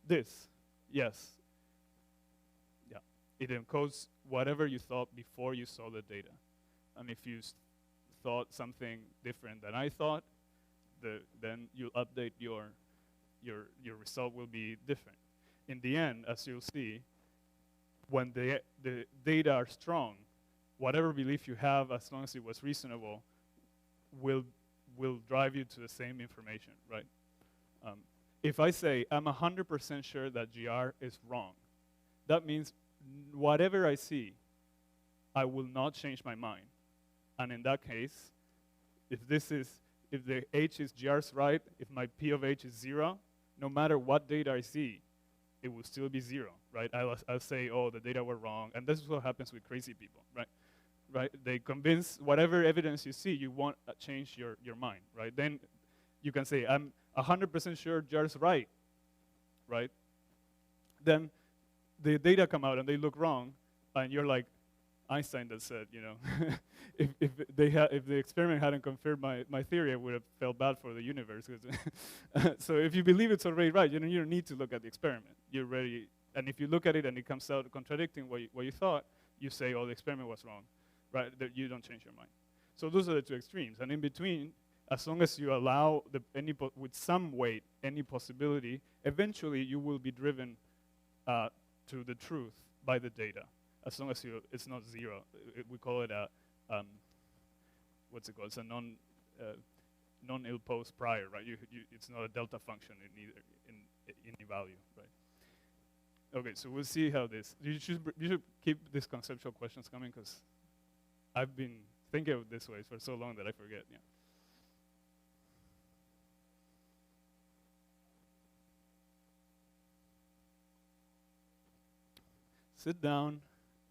This, yes. Yeah, it encodes whatever you thought before you saw the data. And if you thought something different than I thought, then you'll update your result will be different. In the end, as you'll see, when the data are strong, whatever belief you have, as long as it was reasonable, will drive you to the same information, right? If I say, I'm 100% sure that GR is wrong, that means whatever I see, I will not change my mind. And in that case, if the H is GR's right, if my P of H is 0, no matter what data I see, it will still be 0, right? I'll say, oh, the data were wrong. And this is what happens with crazy people, right? Right? They convince whatever evidence you see, you won't change your mind, right? Then you can say, I'm 100% sure GR's right? Then the data come out and they look wrong, and you're like Einstein that said, you know, if the experiment hadn't confirmed my theory, I would have felt bad for the universe. So if you believe it's already right, you don't need to look at the experiment. You're ready, and if you look at it and it comes out contradicting what you thought, you say, oh, the experiment was wrong, right? That you don't change your mind. So those are the two extremes, and in between, as long as you allow with some weight any possibility, eventually you will be driven to the truth by the data. As long as it's not 0, we call it a what's it called? It's a non-ill-post prior, right? It's not a delta function in either in any value, right? Okay, so we'll see how this. You should keep these conceptual questions coming because I've been thinking of it this way for so long that I forget. Yeah. Sit down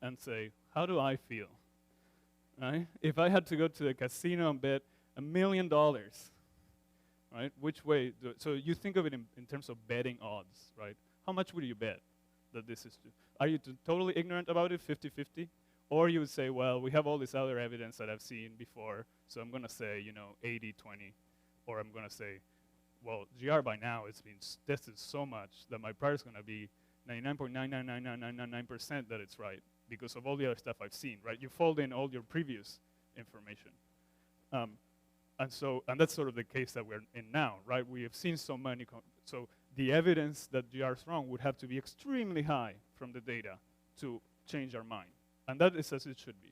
and say, how do I feel? Right? If I had to go to the casino and bet $1 million, right? Which way? So you think of it in terms of betting odds, right? How much would you bet that this is true? Are you totally ignorant about it, 50-50? Or you would say, well, we have all this other evidence that I've seen before, So I'm going to say, 80, 20, or I'm going to say, well, GR by now it's been tested so much that my prior is going to be 99.9999999% that it's right because of all the other stuff I've seen, right? You fold in all your previous information. And that's sort of the case that we're in now, right? We have seen so many, so the evidence that GR is wrong would have to be extremely high from the data to change our mind. And that is as it should be.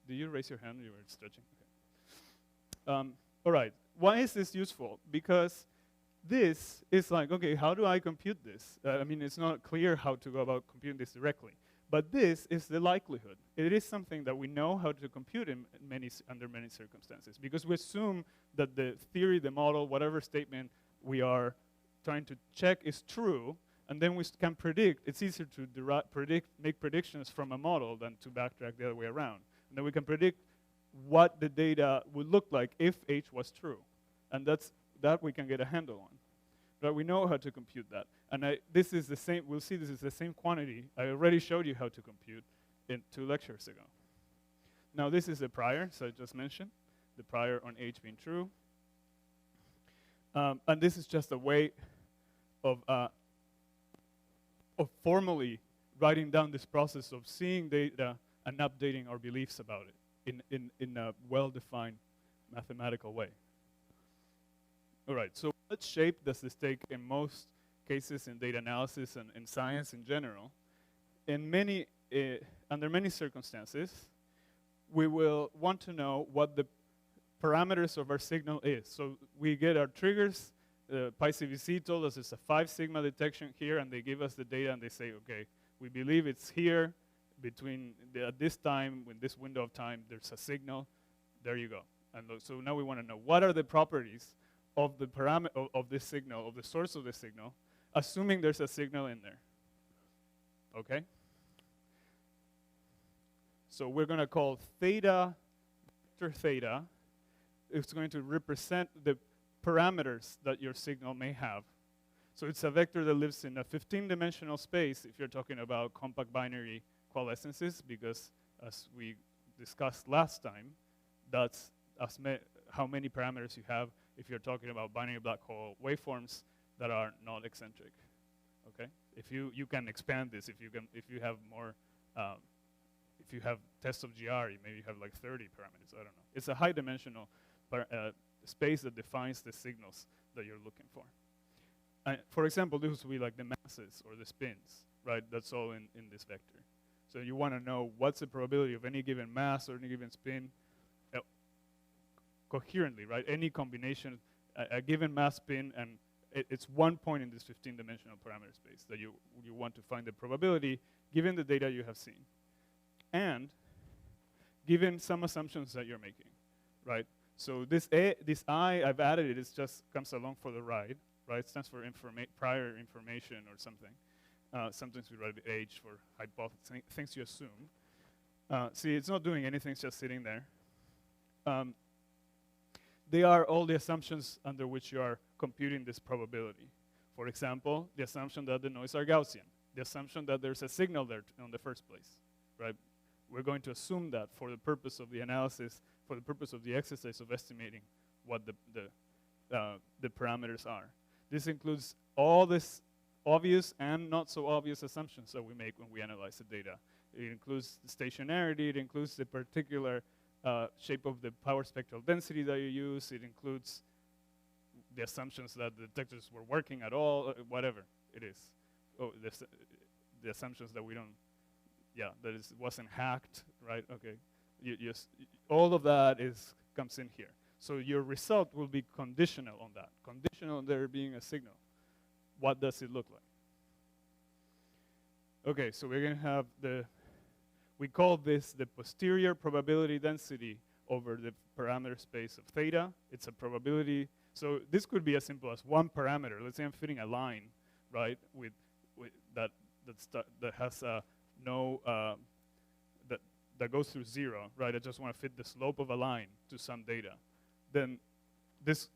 Did you raise your hand? You were stretching. Okay. All right. Why is this useful? Because this is like, okay, how do I compute this? I mean, it's not clear how to go about computing this directly. But this is the likelihood. It is something that we know how to compute in under many circumstances. Because we assume that the theory, the model, whatever statement we are trying to check is true, and then we can predict. It's easier to make predictions from a model than to backtrack the other way around. And then we can predict what the data would look like if H was true. And that we can get a handle on. But we know how to compute that. And this is the same, we'll see this is the same quantity. I already showed you how to compute in 2 lectures ago. Now this is the prior, so I just mentioned, the prior on H being true. And this is just a way of formally writing down this process of seeing data and updating our beliefs about it in a well-defined mathematical way. All right, so what shape does this take in most cases in data analysis and in science in general? Under many circumstances, we will want to know what the parameters of our signal is. So we get our triggers. PICDC told us it's a 5 sigma detection here, and they give us the data, and they say, okay, we believe it's here between at this time, in this window of time, there's a signal. There you go. And so now we want to know what are the properties of the parameter of this signal, of the source of the signal, assuming there's a signal in there. Okay? So we're going to call theta, vector theta. It's going to represent the parameters that your signal may have. So it's a vector that lives in a 15-dimensional space if you're talking about compact binary coalescences, because as we discussed last time, that's how many parameters you have if you're talking about binary black hole waveforms that are not eccentric. Okay? If you can expand this, if you have more, if you have tests of GR, maybe you have like 30 parameters. I don't know. It's a high-dimensional space that defines the signals that you're looking for. For example, this would be like the masses or the spins, right? That's all in this vector. So you want to know what's the probability of any given mass or any given spin coherently, right? Any combination, a given mass spin, and it's one point in this 15-dimensional parameter space that you want to find the probability given the data you have seen. And given some assumptions that you're making, right? So this I, I've added it, it just comes along for the ride, right? It stands for prior information or something. Sometimes we write H for hypothesis, things you assume. See, it's not doing anything, it's just sitting there. They are all the assumptions under which you are computing this probability. For example, the assumption that the noise are Gaussian, the assumption that there's a signal there in the first place, right? We're going to assume that for the purpose of the analysis, for the purpose of the exercise of estimating what the parameters are. This includes all this obvious and not so obvious assumptions that we make when we analyze the data. It includes the stationarity, it includes the particular shape of the power spectral density that you use, it includes the assumptions that the detectors were working at all, whatever it is. Oh, the assumptions that we don't, that it wasn't hacked, right? Okay, all of that comes in here. So your result will be conditional on that, conditional on there being a signal. What does it look like? Okay, so we're going to have we call this the posterior probability density over the parameter space of theta. It's a probability. So this could be as simple as one parameter. Let's say I'm fitting a line, right, with that has that goes through 0, right? I just want to fit the slope of a line to some data. Then this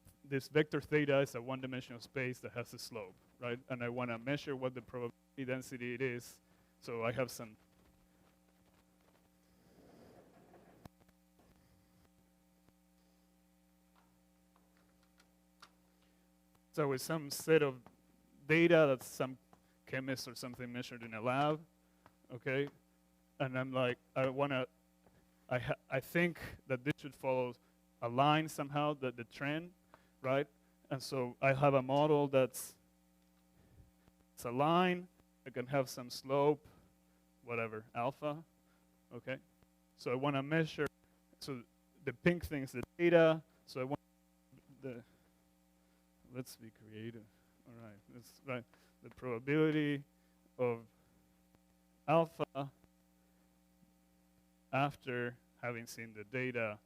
vector theta is a one-dimensional space that has a slope, right? And I want to measure what the probability density it is. So I have some So with some set of data that some chemist or something measured in a lab, okay? And I'm like, I think that this should follow a line somehow, the trend, right? And so I have a model it's a line. I can have some slope, whatever, alpha, okay? So I want to measure, so the pink thing is the data, so I want let's be creative. All right, let's write the probability of alpha after having seen the data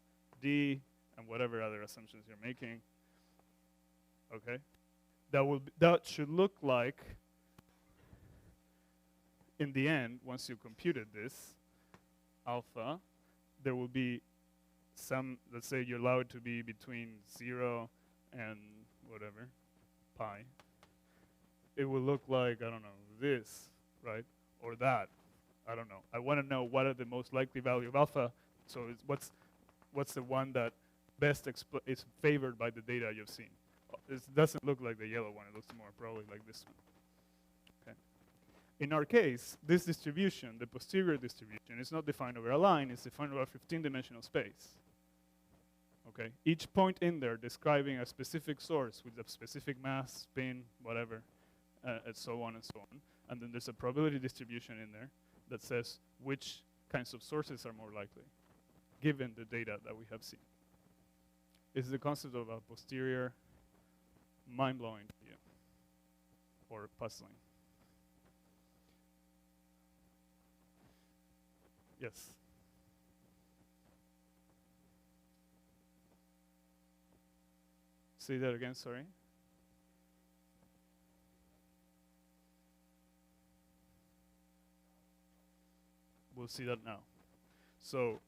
D and whatever other assumptions you're making. Okay, that should look like, in the end, once you computed this alpha, there will be some, let's say you allow it to be between 0 and whatever, pi. It will look like, I don't know, this, right? Or that. I don't know. I want to know what are the most likely value of alpha. So what's the one that best is favored by the data you've seen? It doesn't look like the yellow one. It looks more probably like this one. Okay. In our case, this distribution, the posterior distribution, is not defined over a line. It's defined over a 15-dimensional space. Okay. Each point in there describing a specific source with a specific mass, spin, whatever, and so on and so on. And then there's a probability distribution in there that says which kinds of sources are more likely, given the data that we have seen. Is the concept of a posterior mind-blowing to you, or puzzling? Yes? Say that again, sorry. We'll see that now. So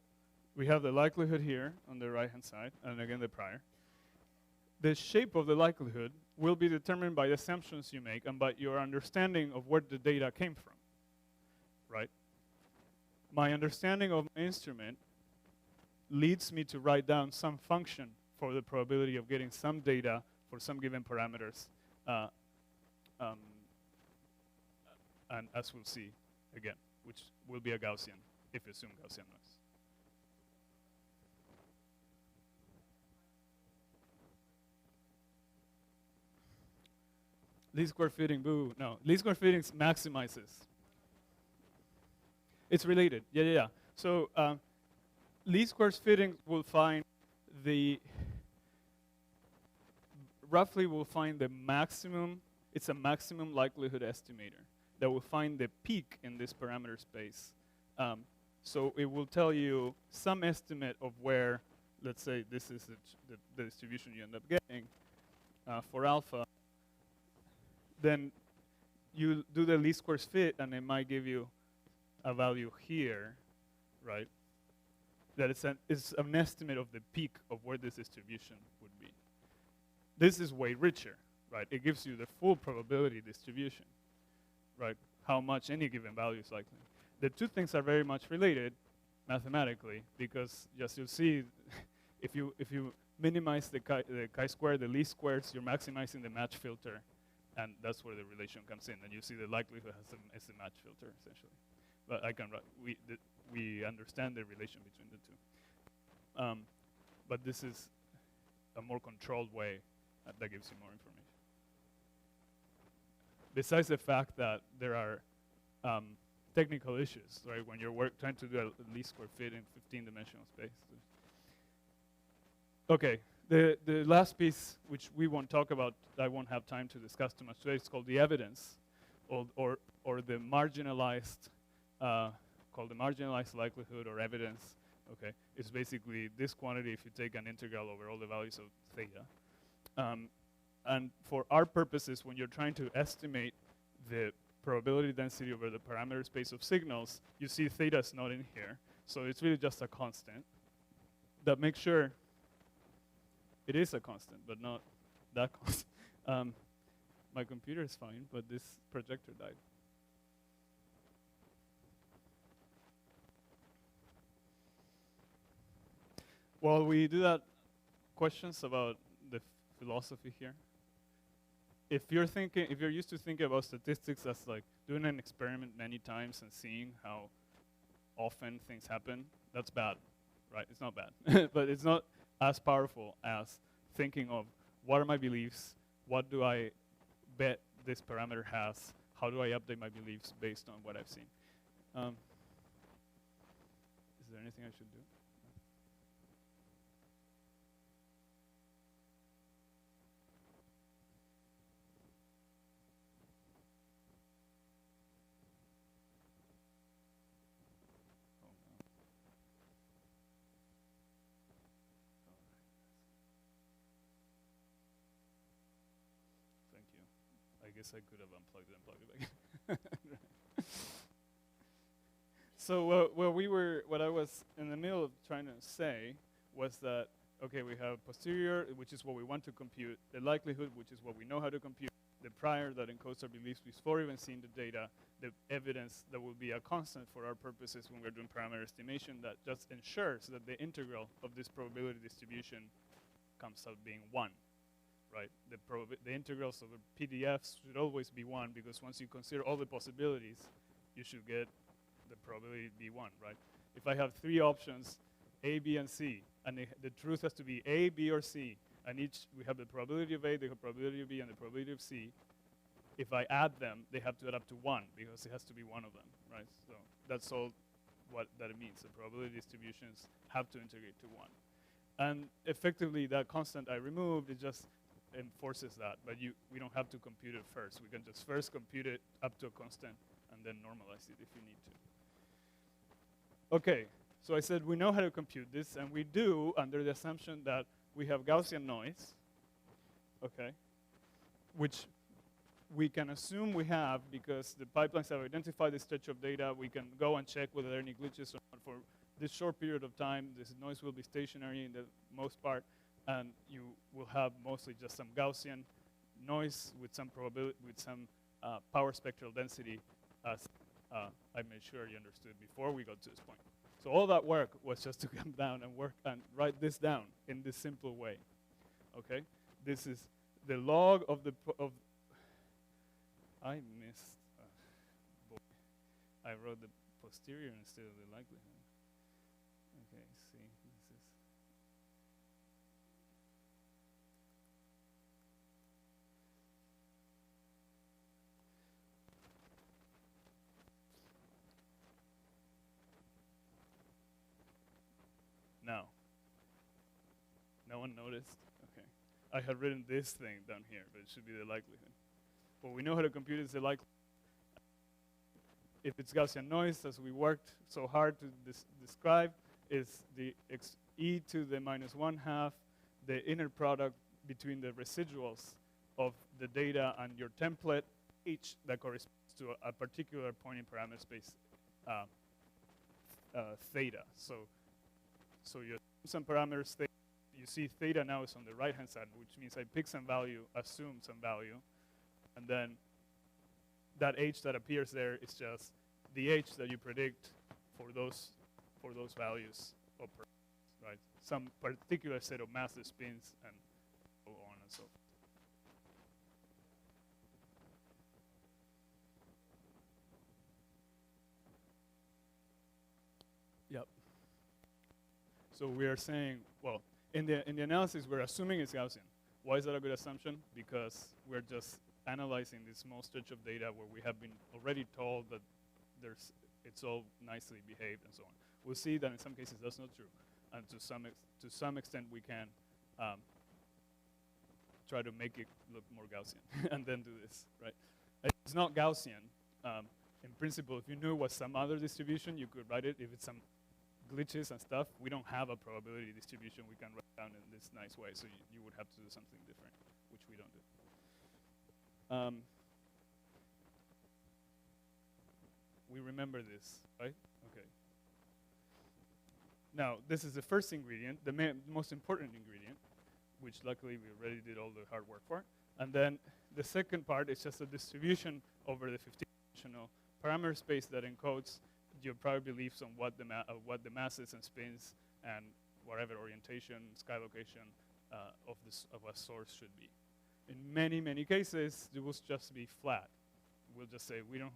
we have the likelihood here on the right-hand side, and again the prior. The shape of the likelihood will be determined by the assumptions you make and by your understanding of where the data came from, right? My understanding of my instrument leads me to write down some function for the probability of getting some data for some given parameters, and as we'll see again, which will be a Gaussian, if you assume Gaussian noise. Least square fitting, boo. No, least square fitting maximizes. It's related, yeah. So least square fitting will find roughly will find the maximum, it's a maximum likelihood estimator that will find the peak in this parameter space. So it will tell you some estimate of where, let's say this is the distribution you end up getting for alpha. Then you do the least squares fit, and it might give you a value here, right? That is an estimate of the peak of where this distribution would be. This is way richer, right? It gives you the full probability distribution, right? How much any given value is likely. The two things are very much related mathematically, because as you'll see, if you minimize the chi-square, the least squares, you're maximizing the match filter. And that's where the relation comes in, and you see the likelihood is a match filter essentially. But we understand the relation between the two. But this is a more controlled way that gives you more information. Besides the fact that there are technical issues, right? When you're trying to do a least square fit in 15-dimensional space. Okay. The last piece, which we won't talk about, I won't have time to discuss too much today, is called the evidence, or the marginalized, called the marginalized likelihood or evidence. Okay, it's basically this quantity if you take an integral over all the values of theta. And for our purposes, when you're trying to estimate the probability density over the parameter space of signals, you see theta is not in here, so it's really just a constant. That makes sure it is a constant, but not that constant. My computer is fine, but this projector died. While we do that, questions about the philosophy here? if you're used to thinking about statistics as like doing an experiment many times and seeing how often things happen, that's bad, right? It's not bad, but it's not as powerful as thinking of what are my beliefs, what do I bet this parameter has, how do I update my beliefs based on what I've seen. Is there anything I should do? I guess I could have unplugged it and plugged it back. So what I was in the middle of trying to say was that, okay, we have posterior, which is what we want to compute, the likelihood, which is what we know how to compute, the prior that encodes our beliefs before even seeing the data, the evidence that will be a constant for our purposes when we're doing parameter estimation that just ensures that the integral of this probability distribution comes out being 1. Right, the integrals of the PDFs should always be 1 because once you consider all the possibilities, you should get the probability to be 1, right? If I have 3 options, A, B, and C, and the truth has to be A, B, or C, and we have the probability of A, the probability of B, and the probability of C. If I add them, they have to add up to 1 because it has to be one of them, right? So that's all that it means. The probability distributions have to integrate to 1. And effectively, that constant I removed, it just enforces that, but we don't have to compute it first. We can just first compute it up to a constant and then normalize it if you need to. Okay, so I said we know how to compute this, and we do under the assumption that we have Gaussian noise, okay, which we can assume we have because the pipelines have identified the stretch of data. We can go and check whether there are any glitches or not. For this short period of time, this noise will be stationary in the most part, and you will have mostly just some Gaussian noise with some probability, with some power spectral density, as I made sure you understood before we got to this point. So all that work was just to come down and work and write this down in this simple way. Okay, this is the log of the I missed. I wrote the posterior instead of the likelihood. Okay, see, this is. Now, no one noticed? Okay. I had written this thing down here, but it should be the likelihood. What we know how to compute is the likelihood. If it's Gaussian noise, as we worked so hard to describe, is the e to the minus 1/2, the inner product between the residuals of the data and your template, h that corresponds to a particular point in parameter space, theta. So you assume some parameters, theta. You see theta now is on the right-hand side, which means I pick some value, assume some value, and then that h that appears there is just the h that you predict for those values, right? Some particular set of massive spins and so on and so forth. Yep. So we are saying, well, in the analysis, we're assuming it's Gaussian. Why is that a good assumption? Because we're just analyzing this small stretch of data where we have been already told that it's all nicely behaved and so on. We'll see that in some cases that's not true, and to some extent we can try to make it look more Gaussian and then do this, right? It's not Gaussian. In principle, if you knew it was some other distribution, you could write it. If it's some glitches and stuff, we don't have a probability distribution we can write down in this nice way, so you would have to do something different, which we don't do. We remember this, right? Okay. Now, this is the first ingredient, the most important ingredient, which luckily we already did all the hard work for. And then the second part is just a distribution over the 15-dimensional parameter space that encodes your prior beliefs on what the masses and spins and whatever orientation, sky location of a source should be. In many, many cases, it will just be flat. We'll just say we don't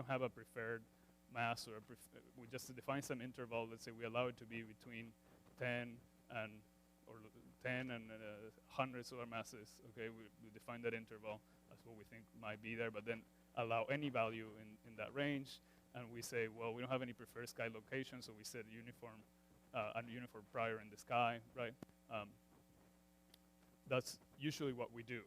have a preferred mass, or we just define some interval. Let's say we allow it to be between 10 and 100 solar masses. Okay, we define that interval as what we think might be there, but then allow any value in that range. And we say, well, we don't have any preferred sky location, so we set a uniform prior in the sky, right? That's usually what we do.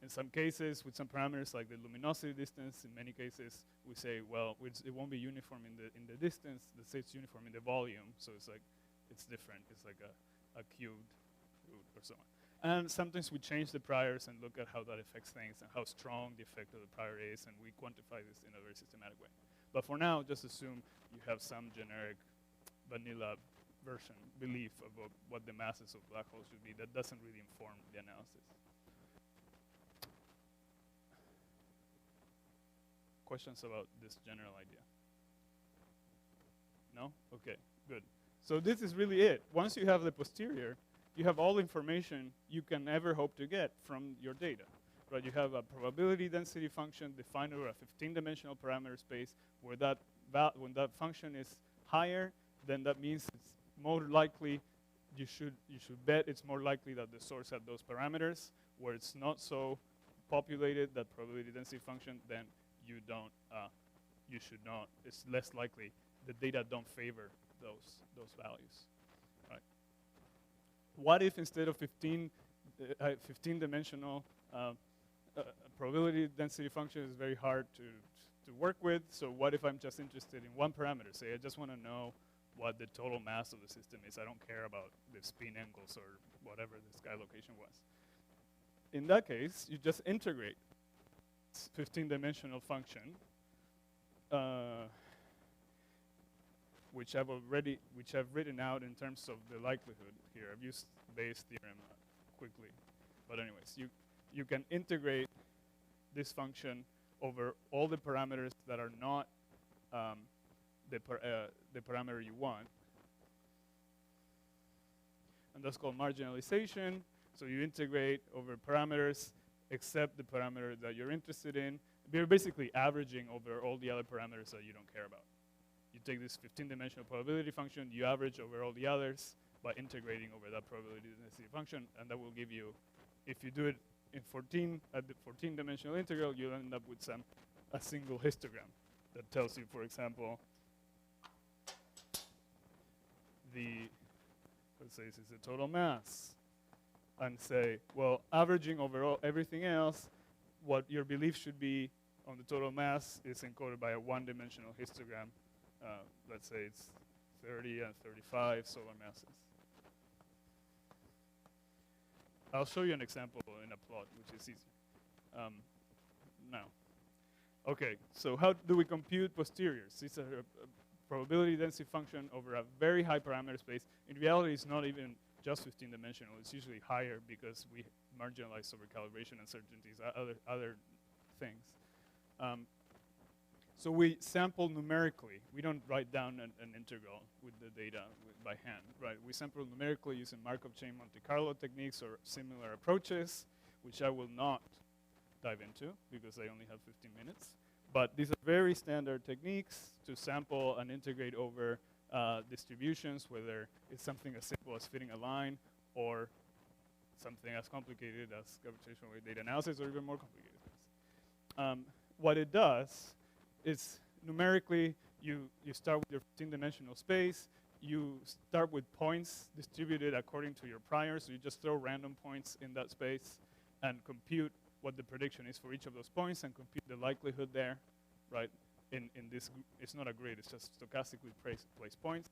In some cases, with some parameters like the luminosity distance, in many cases, we say, well, it won't be uniform in the distance. Let's say it's uniform in the volume, so it's like it's different. It's like a cubed root or so on. And sometimes we change the priors and look at how that affects things and how strong the effect of the prior is, and we quantify this in a very systematic way. But for now, just assume you have some generic vanilla version belief about what the masses of black holes should be. That doesn't really inform the analysis. Questions about this general idea? No? Okay, good. So this is really it. Once you have the posterior, you have all the information you can ever hope to get from your data. Right? You have a probability density function defined over a 15-dimensional parameter space where when that function is higher, then that means it's more likely, you should bet it's more likely that the source had those parameters. Where it's not so populated, that probability density function, then you should not. It's less likely. The data don't favor those values. Right? What if instead of 15-dimensional probability density function is very hard to work with? So what if I'm just interested in one parameter? Say I just want to know what the total mass of the system is. I don't care about the spin angles or whatever the sky location was. In that case, you just integrate 15-dimensional function, which I've written out in terms of the likelihood here. I've used Bayes' theorem quickly, but anyways, you can integrate this function over all the parameters that are not the parameter you want, and that's called marginalization. So you integrate over parameters except the parameter that you're interested in. You're basically averaging over all the other parameters that you don't care about. You take this 15-dimensional probability function, you average over all the others by integrating over that probability density function, and that will give you, if you do it in 14-dimensional integral, you'll end up with a single histogram that tells you, for example, let's say this is the total mass, and say, well, averaging over everything else, what your belief should be on the total mass is encoded by a one-dimensional histogram. Let's say it's 30 and 35 solar masses. I'll show you an example in a plot, which is easier. Now, okay, so how do we compute posteriors? It's a probability density function over a very high parameter space. In reality, it's not even just 15-dimensional. It's usually higher because we marginalize over calibration uncertainties, other things. So we sample numerically. We don't write down an integral with the data by hand, right? We sample numerically using Markov chain Monte Carlo techniques or similar approaches, which I will not dive into because I only have 15 minutes. But these are very standard techniques to sample and integrate over distributions, whether it's something as simple as fitting a line or something as complicated as gravitational wave data analysis or even more complicated things. What it does is numerically, you start with your 15-dimensional space. You start with points distributed according to your priors. So you just throw random points in that space and compute what the prediction is for each of those points and compute the likelihood there, right? In this, it's not a grid, it's just stochastically place points.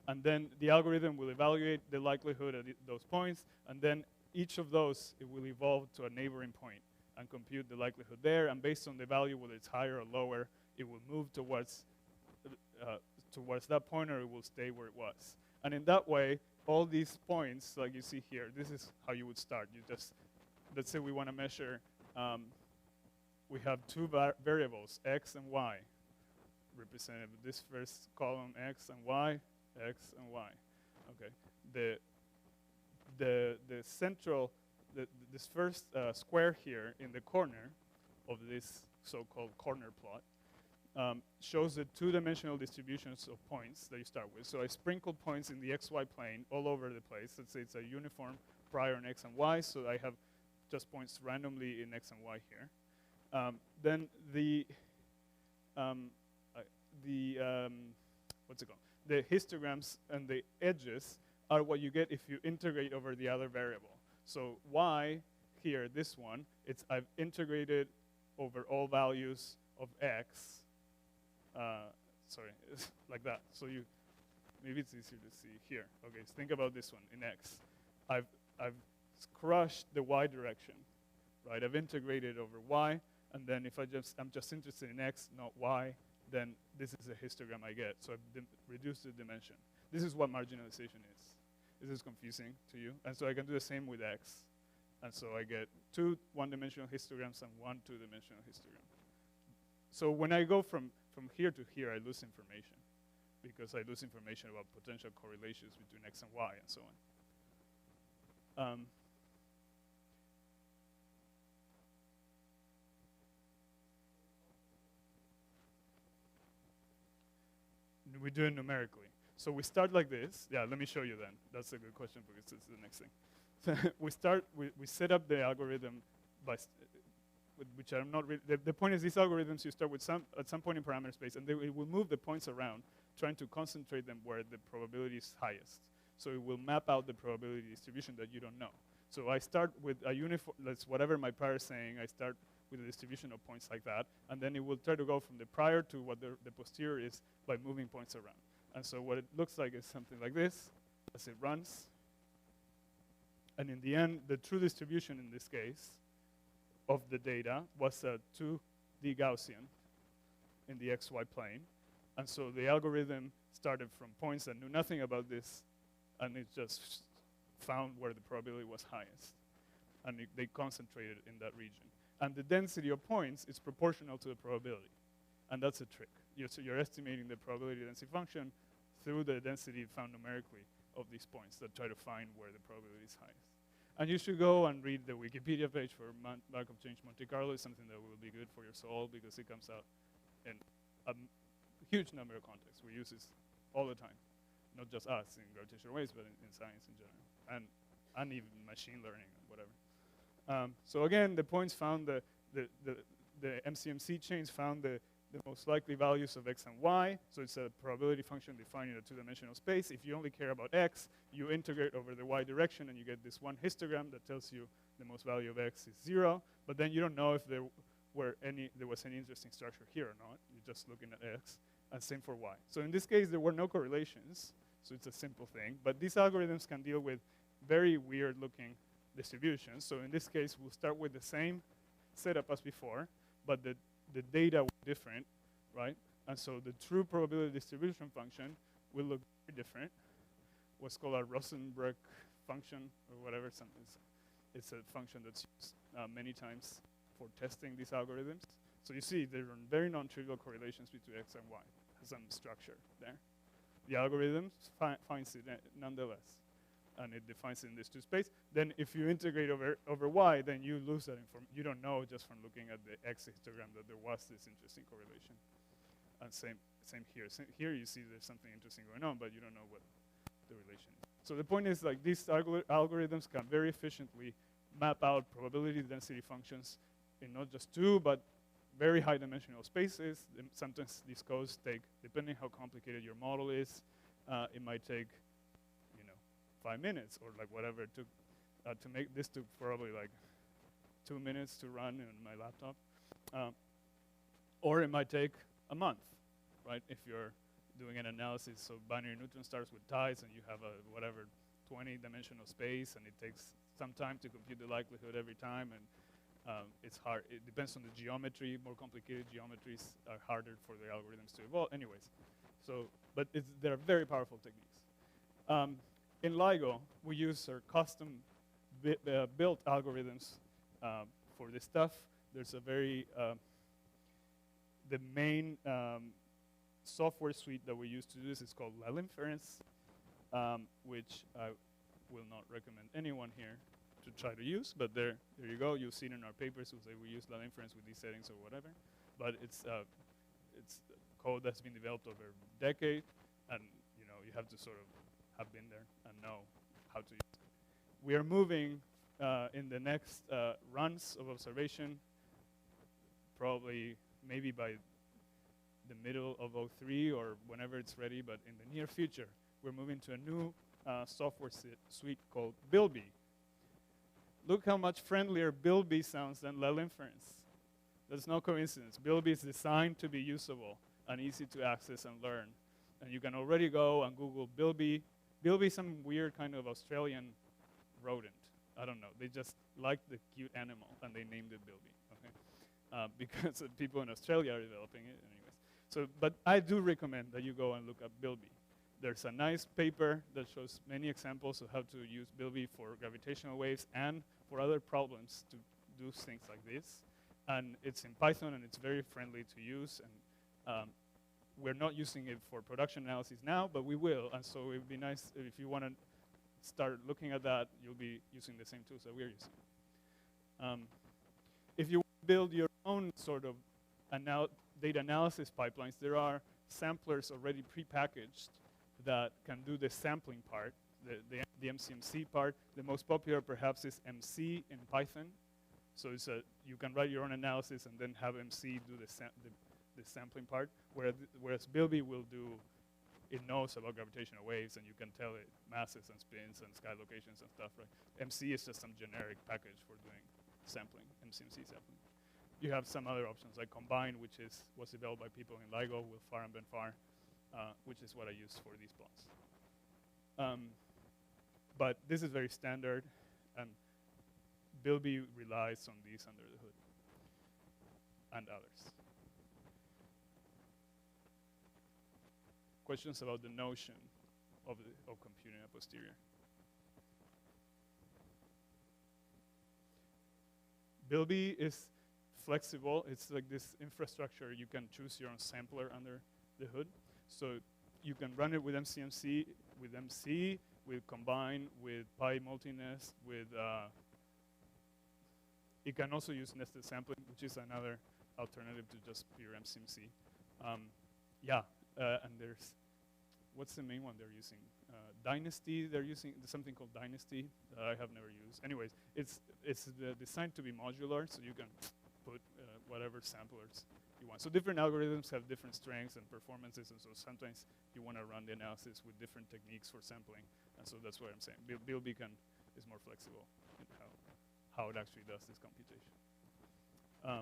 And then the algorithm will evaluate the likelihood at those points, and then each of those, it will evolve to a neighboring point and compute the likelihood there, and based on the value, whether it's higher or lower, it will move towards that point, or it will stay where it was. And in that way, all these points, like you see here, this is how you would start. You just, let's say we want to measure, we have two variables, x and y, represented with this first column, x and y, x and y. Okay. The central this first square here in the corner of this so-called corner plot shows the two-dimensional distributions of points that you start with. So I sprinkle points in the xy plane all over the place. Let's say it's a uniform prior in x and y, so I have just points randomly in x and y here. Then what's it called? The histograms and the edges are what you get if you integrate over the other variable. So y here, this one, I've integrated over all values of x. Sorry, like that. So maybe it's easier to see here. Okay, so think about this one in x. I've crushed the y direction, right? I've integrated over y, and then if I'm just interested in x, not y, then this is a histogram I get. So I've reduced the dimension. This is what marginalization is. This is confusing to you, and so I can do the same with x, and so I get two one-dimensional histograms and one two-dimensional histogram. So when I go from here to here, I lose information, because I lose information about potential correlations between x and y and so on. We do it numerically. So we start like this. Yeah, let me show you then. That's a good question, because it's the next thing. So we set up the algorithm by which I'm not really, the point is these algorithms, you start with at some point in parameter space, and it will move the points around, trying to concentrate them where the probability is highest. So it will map out the probability distribution that you don't know. So I start with a uniform, that's whatever my prior is saying, I start with a distribution of points like that, and then it will try to go from the prior to what the posterior is by moving points around. And so what it looks like is something like this as it runs. And in the end, the true distribution in this case of the data was a 2D Gaussian in the xy plane. And so the algorithm started from points that knew nothing about this, and it just found where the probability was highest. And they concentrated in that region. And the density of points is proportional to the probability. And that's a trick. So you're estimating the probability density function through the density found numerically of these points that try to find where the probability is highest. And you should go and read the Wikipedia page for Markov chain Monte Carlo. It's something that will be good for your soul, because it comes out in a huge number of contexts. We use this all the time, not just us in gravitational waves, but in science in general, and even machine learning and whatever. So again, the points found, the MCMC chains found the most likely values of x and y. So it's a probability function defined in a two-dimensional space. If you only care about x, you integrate over the y direction, and you get this one histogram that tells you the most value of x is 0. But then you don't know if there was any interesting structure here or not. You're just looking at x. And same for y. So in this case, there were no correlations. So it's a simple thing. But these algorithms can deal with very weird-looking distributions. So in this case, we'll start with the same setup as before, but the data were different, right? And so the true probability distribution function will look very different. What's called a Rosenberg function or whatever. It's a function that's used many times for testing these algorithms. So you see there are very non-trivial correlations between x and y. It has some structure there. The algorithm finds it nonetheless, and it defines it in this two space. Then if you integrate over y, then you lose that information. You don't know just from looking at the x histogram that there was this interesting correlation. And same here. Here you see there's something interesting going on, but you don't know what the relation is. So the point is, like, these algorithms can very efficiently map out probability density functions in not just two, but very high dimensional spaces. Sometimes these codes take, depending how complicated your model is, it might take 5 minutes, or like whatever it took to make this. Took probably like 2 minutes to run on my laptop, or it might take a month, right? If you're doing an analysis, so binary neutron stars with ties, and you have a whatever 20-dimensional space, and it takes some time to compute the likelihood every time, and it's hard. It depends on the geometry. More complicated geometries are harder for the algorithms to evolve. Anyways, so but they're very powerful techniques. In LIGO, we use our custom built algorithms for this stuff. There's a very, the main software suite that we use to do this is called inference, which I will not recommend anyone here to try to use, but there you go. You'll see it in our papers. We'll say we use that inference with these settings or whatever. But it's code that's been developed over a decade, and you have to sort of have been there and know how to use it. We are moving in the next runs of observation, probably maybe by the middle of 03 or whenever it's ready, but in the near future, we're moving to a new software suite called Bilby. Look how much friendlier Bilby sounds than LEL inference. There's no coincidence. Bilby is designed to be usable and easy to access and learn. And you can already go and Google Bilby. Bilby is some weird kind of Australian rodent. I don't know. They just liked the cute animal and they named it Bilby. Okay? Because people in Australia are developing it anyways. So, but I do recommend that you go and look up Bilby. There's a nice paper that shows many examples of how to use Bilby for gravitational waves and for other problems to do things like this. And it's in Python and it's very friendly to use. And we're not using it for production analysis now, but we will. And so it would be nice if you want to start looking at that, you'll be using the same tools that we're using. If you build your own sort of data analysis pipelines, there are samplers already prepackaged that can do the sampling part, the MCMC part. The most popular perhaps is MC in Python. So it's you can write your own analysis and then have MC do the sampling part, whereas Bilby will do, it knows about gravitational waves and you can tell it masses and spins and sky locations and stuff, right? MC is just some generic package for doing sampling, MCMC sampling. You have some other options like Combine, which was developed by people in LIGO with Far and Ben Far, which is what I use for these plots. But this is very standard, and Bilby relies on these under the hood and others. Questions about the notion of computing a posterior? Bilby is flexible. It's like this infrastructure. You can choose your own sampler under the hood. So you can run it with MCMC, with MC, with Combine, with Pi multinest, with it can also use nested sampling, which is another alternative to just pure MCMC. And there's, what's the main one they're using? Dynasty, they're using something called Dynasty that I have never used. Anyways, it's designed to be modular, so you can put whatever samplers you want. So different algorithms have different strengths and performances, and so sometimes you want to run the analysis with different techniques for sampling, and so that's what I'm saying. Bilby is more flexible in how it actually does this computation.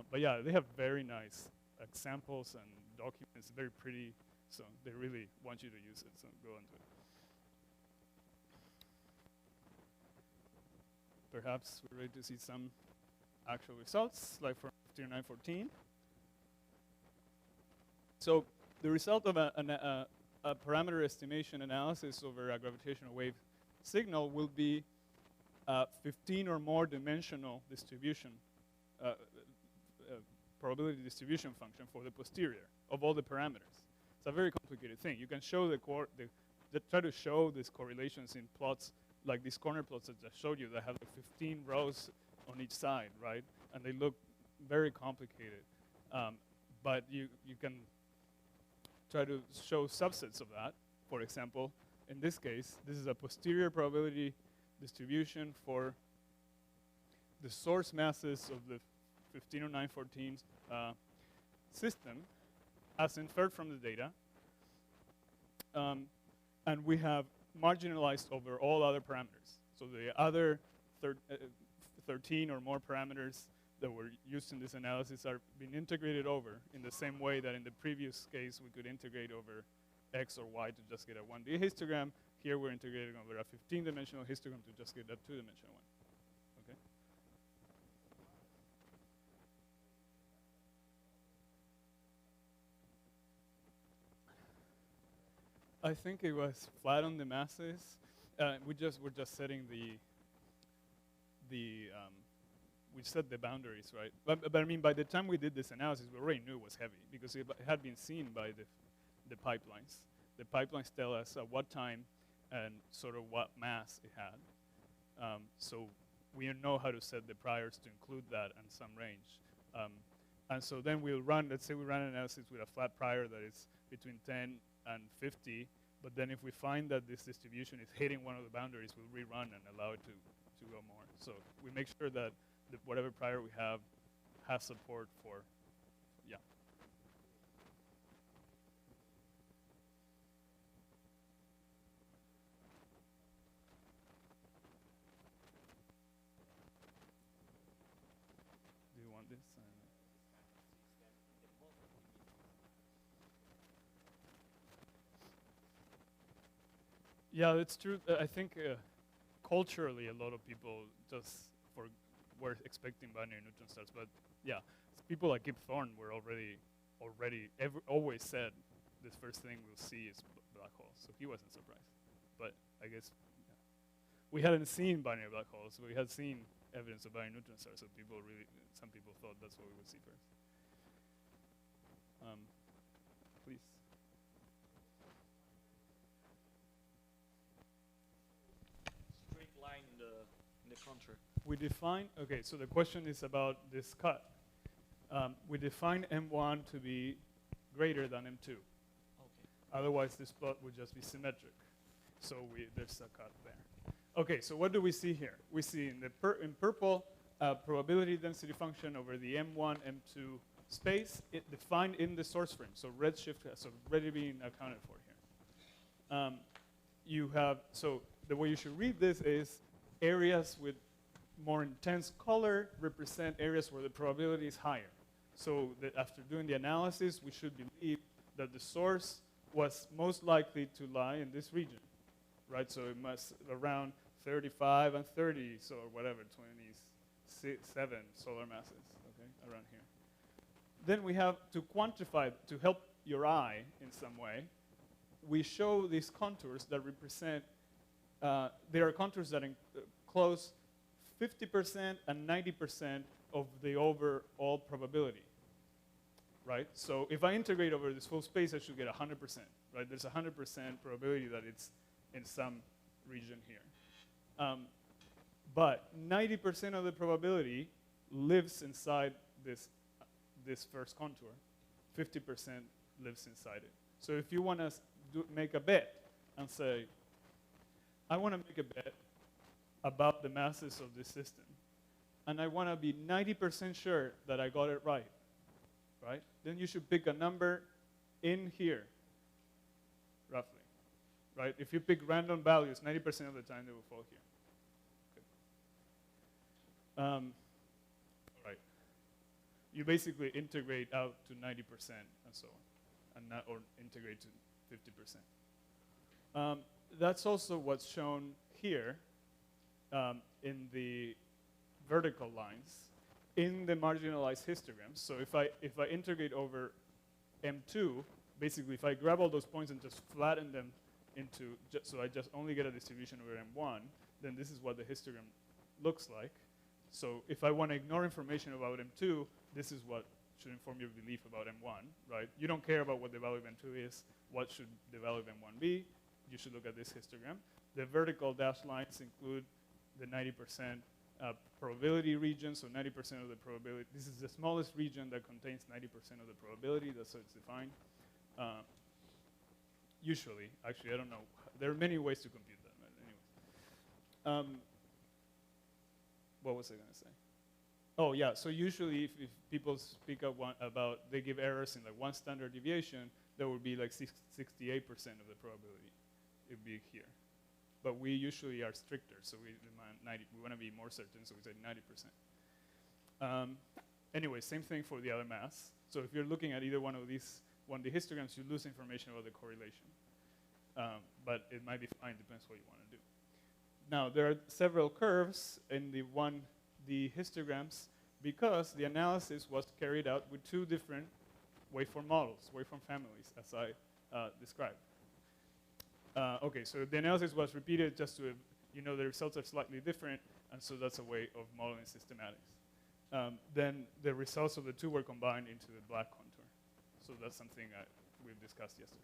But yeah, they have very nice examples and documents, very pretty, so they really want you to use it, so go into it. Perhaps we're ready to see some actual results, like for 5914. So the result of a parameter estimation analysis over a gravitational wave signal will be 15 or more dimensional distribution, probability distribution function for the posterior of all the parameters. It's a very complicated thing. You can show try to show these correlations in plots like these corner plots that I showed you that have like 15 rows on each side, right? And they look very complicated. But you can try to show subsets of that. For example, in this case, this is a posterior probability distribution for the source masses of the 150914 system as inferred from the data. And we have marginalized over all other parameters. So the other 13 or more parameters that were used in this analysis are being integrated over in the same way that in the previous case we could integrate over X or Y to just get a 1D histogram. Here we're integrating over a 15-dimensional histogram to just get a 2-dimensional one. Okay? I think it was flat on the masses. We're just setting we set the boundaries, right? But I mean, by the time we did this analysis, we already knew it was heavy because it had been seen by the pipelines. The pipelines tell us at what time and sort of what mass it had. So we know how to set the priors to include that and some range. And so then we'll run, let's say we run an analysis with a flat prior that is between 10 and 50, but then if we find that this distribution is hitting one of the boundaries, we'll rerun and allow it to go more. So we make sure that whatever prior we have has support for, yeah. Do you want this? Yeah, it's true. I think culturally, a lot of people just were expecting binary neutron stars, but yeah, people like Kip Thorne were always said this first thing we'll see is black holes, so he wasn't surprised. But I guess we hadn't seen binary black holes. We had seen evidence of binary neutron stars, so some people thought that's what we would see first. Please. Straight line in the contour. We define, okay, so the question is about this cut. We define M1 to be greater than M2. Okay. Otherwise, this plot would just be symmetric. So there's a cut there. Okay, so what do we see here? We see in purple probability density function over the M1, M2 space, it defined in the source frame. So redshift has already been accounted for here. So the way you should read this is areas with more intense color represent areas where the probability is higher. So that after doing the analysis, we should believe that the source was most likely to lie in this region, right? So it must around 35 and 30, so whatever, 27 solar masses, okay, around here. Then we have to quantify, to help your eye in some way, we show these contours that represent, there are contours that enclose 50% and 90% of the overall probability, right? So if I integrate over this full space, I should get 100%, right? There's 100% probability that it's in some region here. But 90% of the probability lives inside this first contour. 50% lives inside it. So if you want to make a bet and say, I want to make a bet about the masses of this system, and I want to be 90% sure that I got it right? Then you should pick a number in here, roughly, right? If you pick random values, 90% of the time they will fall here. All right. You basically integrate out to 90% and so on, or integrate to 50%. That's also what's shown here in the vertical lines in the marginalized histograms. So if I integrate over M2, basically if I grab all those points and just flatten them into, so I just only get a distribution over M1, then this is what the histogram looks like. So if I want to ignore information about M2, this is what should inform your belief about M1, right? You don't care about what the value of M2 is. What should the value of M1 be? You should look at this histogram. The vertical dashed lines include the 90% probability region, so 90% of the probability. This is the smallest region that contains 90% of the probability. That's how it's defined. Usually, actually, I don't know. There are many ways to compute that, but anyways. What was I going to say? Oh, yeah, so usually if people speak about, they give errors in like one standard deviation, there would be like 68% of the probability. It would be here. But we usually are stricter, so we demand 90. We want to be more certain, so we say 90%. Anyway, same thing for the other mass. So if you're looking at either one of these 1D histograms, you lose information about the correlation. But it might be fine, depends what you want to do. Now, there are several curves in the 1D histograms because the analysis was carried out with two different waveform models, waveform families, as I described. Okay, so the analysis was repeated just to, the results are slightly different, and so that's a way of modeling systematics. Then the results of the two were combined into the black contour. So that's something we've discussed yesterday.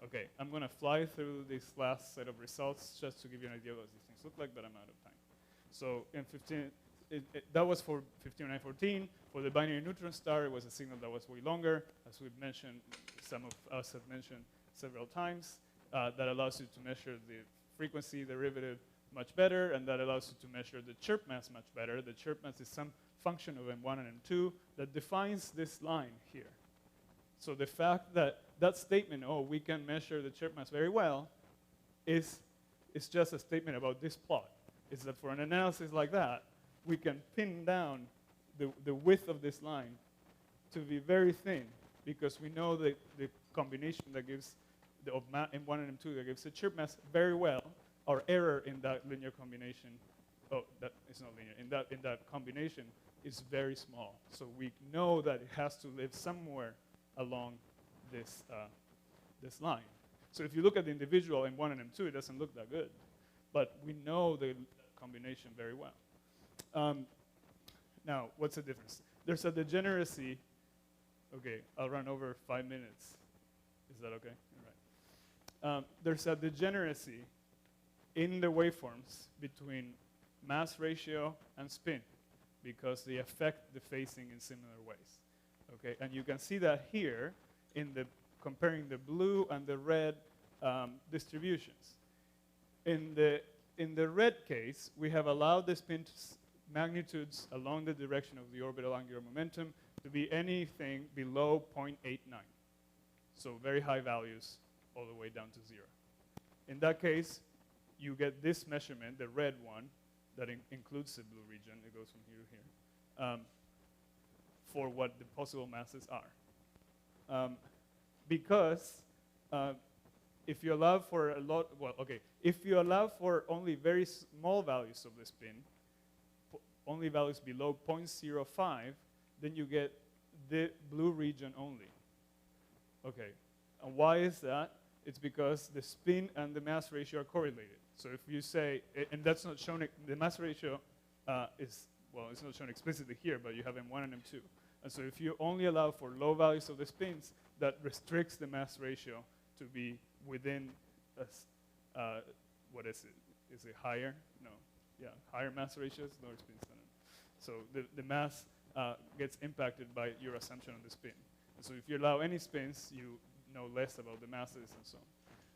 Okay, I'm going to fly through this last set of results just to give you an idea of what these things look like, but I'm out of time. So in that was for 15914. For the binary neutron star, it was a signal that was way longer, as we've mentioned, some of us have mentioned several times. That allows you to measure the frequency derivative much better, and that allows you to measure the chirp mass much better. The chirp mass is some function of M1 and M2 that defines this line here. So the fact that that statement, oh, we can measure the chirp mass very well, is just a statement about this plot. Is that for an analysis like that, we can pin down the width of this line to be very thin, because we know that the combination that gives of M1 and M2 that gives the chirp mass very well. Our error in that linear combination, oh, that is not linear, in that combination is very small. So we know that it has to live somewhere along this, this line. So if you look at the individual M1 and M2, it doesn't look that good. But we know the combination very well. Now, what's the difference? There's a degeneracy. Okay, I'll run over 5 minutes. Is that okay? All right. There's a degeneracy in the waveforms between mass ratio and spin, because they affect the phasing in similar ways. Okay, and you can see that here in the comparing the blue and the red distributions. In the red case, we have allowed the spin magnitudes along the direction of the orbital angular momentum to be anything below 0.89. So very high values all the way down to 0. In that case, you get this measurement, the red one, that includes the blue region. It goes from here to here, for what the possible masses are. Because if you allow for a lot, well, okay, if you allow for only very small values of the spin, only values below 0.05, then you get the blue region only. Okay, and why is that? It's because the spin and the mass ratio are correlated. So if you say, and that's not shown, the mass ratio is, well, it's not shown explicitly here, but you have M1 and M2. And so if you only allow for low values of the spins, that restricts the mass ratio to be within, what is it? Is it higher? No. Yeah, higher mass ratios, lower spins. So the mass gets impacted by your assumption on the spin. And so if you allow any spins, you know less about the masses and so on.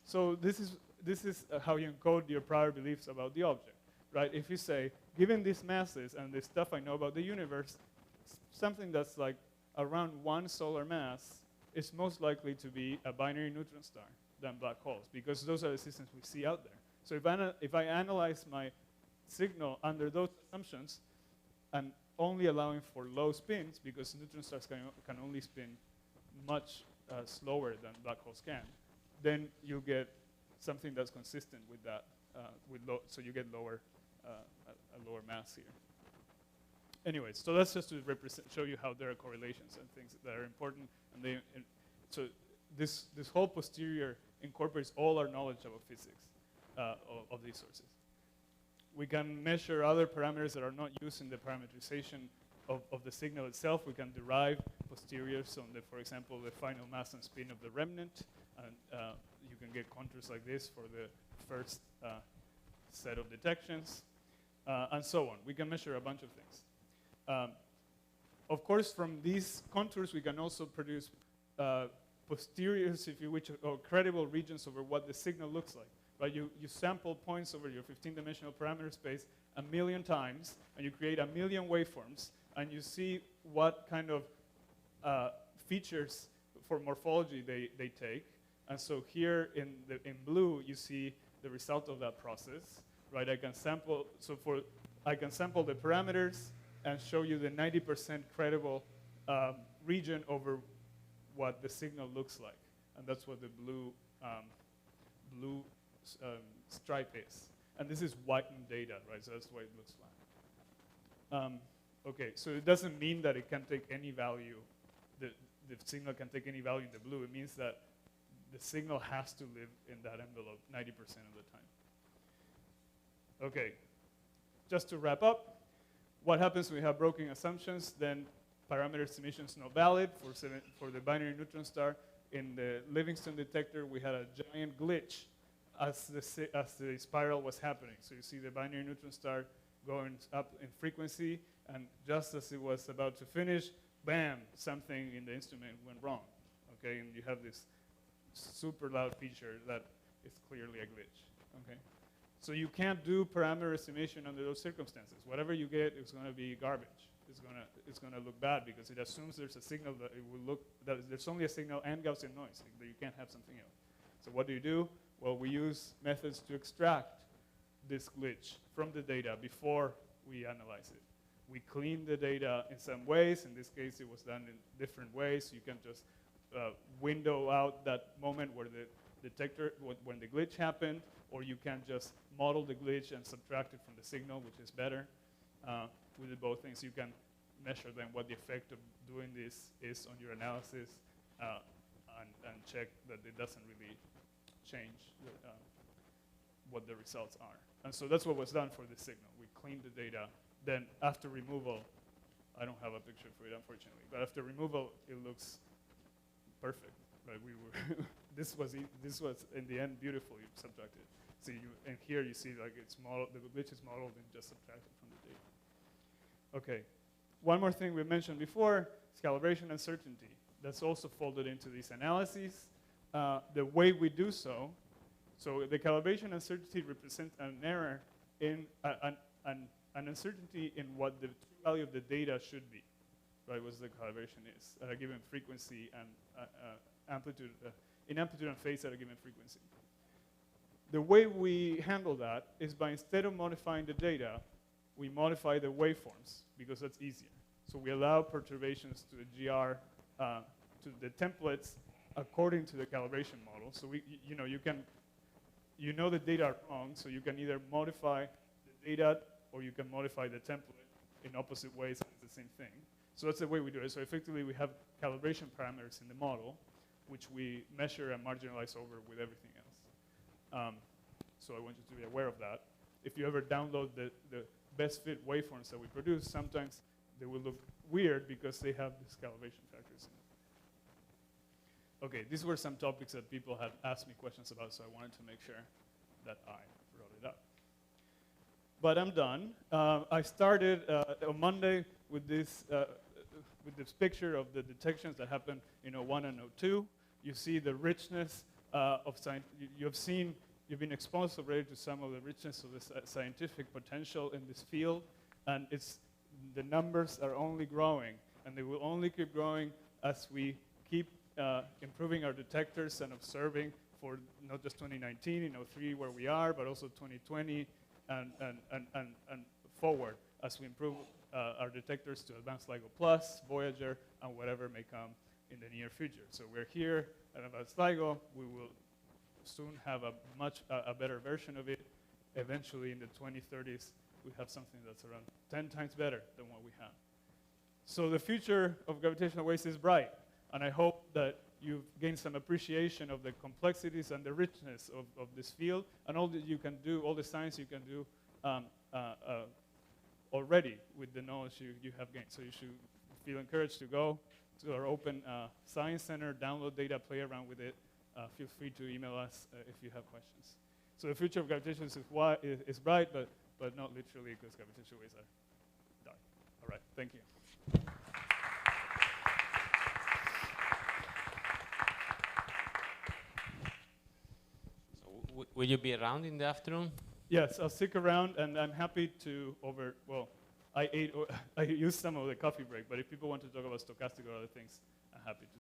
So this is how you encode your prior beliefs about the object, right? If you say, given these masses and the stuff I know about the universe, something that's like around 1 solar mass is most likely to be a binary neutron star than black holes, because those are the systems we see out there. So if I analyze my signal under those assumptions, and only allowing for low spins, because neutron stars can only spin much slower than black holes can, then you get something that's consistent with that, so you get lower, a lower mass here. Anyways, so that's just to show you how there are correlations and things that are important. And so this whole posterior incorporates all our knowledge about physics of these sources. We can measure other parameters that are not used in the parameterization of the signal itself. We can derive posteriors on for example, the final mass and spin of the remnant. And you can get contours like this for the first set of detections, and so on. We can measure a bunch of things. Of course, from these contours, we can also produce posteriors, if you wish, or credible regions over what the signal looks like. Right? You sample points over your 15-dimensional parameter space 1,000,000 times, and you create 1,000,000 waveforms, and you see what kind of features for morphology they take. And so here in blue, you see the result of that process, right? I can sample the parameters and show you the 90% credible region over what the signal looks like, and that's what the blue stripe is. And this is whitened data, right? So that's why it looks flat. Okay, so it doesn't mean that it can take any value. The signal can take any value in the blue. It means that the signal has to live in that envelope 90% of the time. Okay, just to wrap up, what happens when we have broken assumptions? Then parameter estimation is not valid for the binary neutron star. In the Livingston detector, we had a giant glitch as the spiral was happening. So you see the binary neutron star going up in frequency, and just as it was about to finish, bam, something in the instrument went wrong, okay? And you have this super loud feature that is clearly a glitch, okay? So you can't do parameter estimation under those circumstances. Whatever you get is going to be garbage. It's going to look bad because it assumes there's a signal that it will look, that there's only a signal and Gaussian noise, that you can't have something else. So what do? Well, we use methods to extract this glitch from the data before we analyze it. We clean the data in some ways. In this case, it was done in different ways. You can just window out that moment where the detector, when the glitch happened, or you can just model the glitch and subtract it from the signal, which is better. We did both things. You can measure then what the effect of doing this is on your analysis and check that it doesn't really change what the results are. And so that's what was done for this signal. We cleaned the data. Then after removal, I don't have a picture for it, unfortunately, but after removal, it looks perfect. Right? We were this was in the end beautifully subtracted. So and here you see like it's modeled, the glitch is modeled and just subtracted from the data. Okay, one more thing we mentioned before is calibration uncertainty. That's also folded into these analyses. The way we do so the calibration uncertainty represents an error in an uncertainty in what the true value of the data should be, right? What the calibration is at a given frequency and amplitude, in amplitude and phase at a given frequency. The way we handle that is by instead of modifying the data, we modify the waveforms because that's easier. So we allow perturbations to the GR, to the templates according to the calibration model. So you know the data are wrong, so you can either modify the data or you can modify the template in opposite ways, and it's the same thing. So that's the way we do it. So effectively, we have calibration parameters in the model, which we measure and marginalize over with everything else. So I want you to be aware of that. If you ever download the best fit waveforms that we produce, sometimes they will look weird because they have these calibration factors in it. Okay, these were some topics that people had asked me questions about, so I wanted to make sure that I wrote it up. But I'm done. I started on Monday with this picture of the detections that happened in 01 and 02. You see the richness of science. You've been exposed already to some of the richness of the scientific potential in this field, and the numbers are only growing, and they will only keep growing as we keep improving our detectors and observing for not just 2019, 03 where we are, but also 2020 and forward as we improve our detectors to Advanced LIGO Plus, Voyager, and whatever may come in the near future. So we're here at Advanced LIGO. We will soon have a better version of it. Eventually, in the 2030s, we have something that's around 10 times better than what we have. So the future of gravitational waves is bright, and I hope that you've gained some appreciation of the complexities and the richness of this field, and all that you can do, all the science you can do already with the knowledge you have gained. So you should feel encouraged to go to our open science center, download data, play around with it. Feel free to email us if you have questions. So the future of gravitation is bright, but not literally, because gravitational waves are dark. All right, thank you. So will you be around in the afternoon? Yes, I'll stick around, and I'm happy to I used some of the coffee break, but if people want to talk about stochastic or other things, I'm happy to.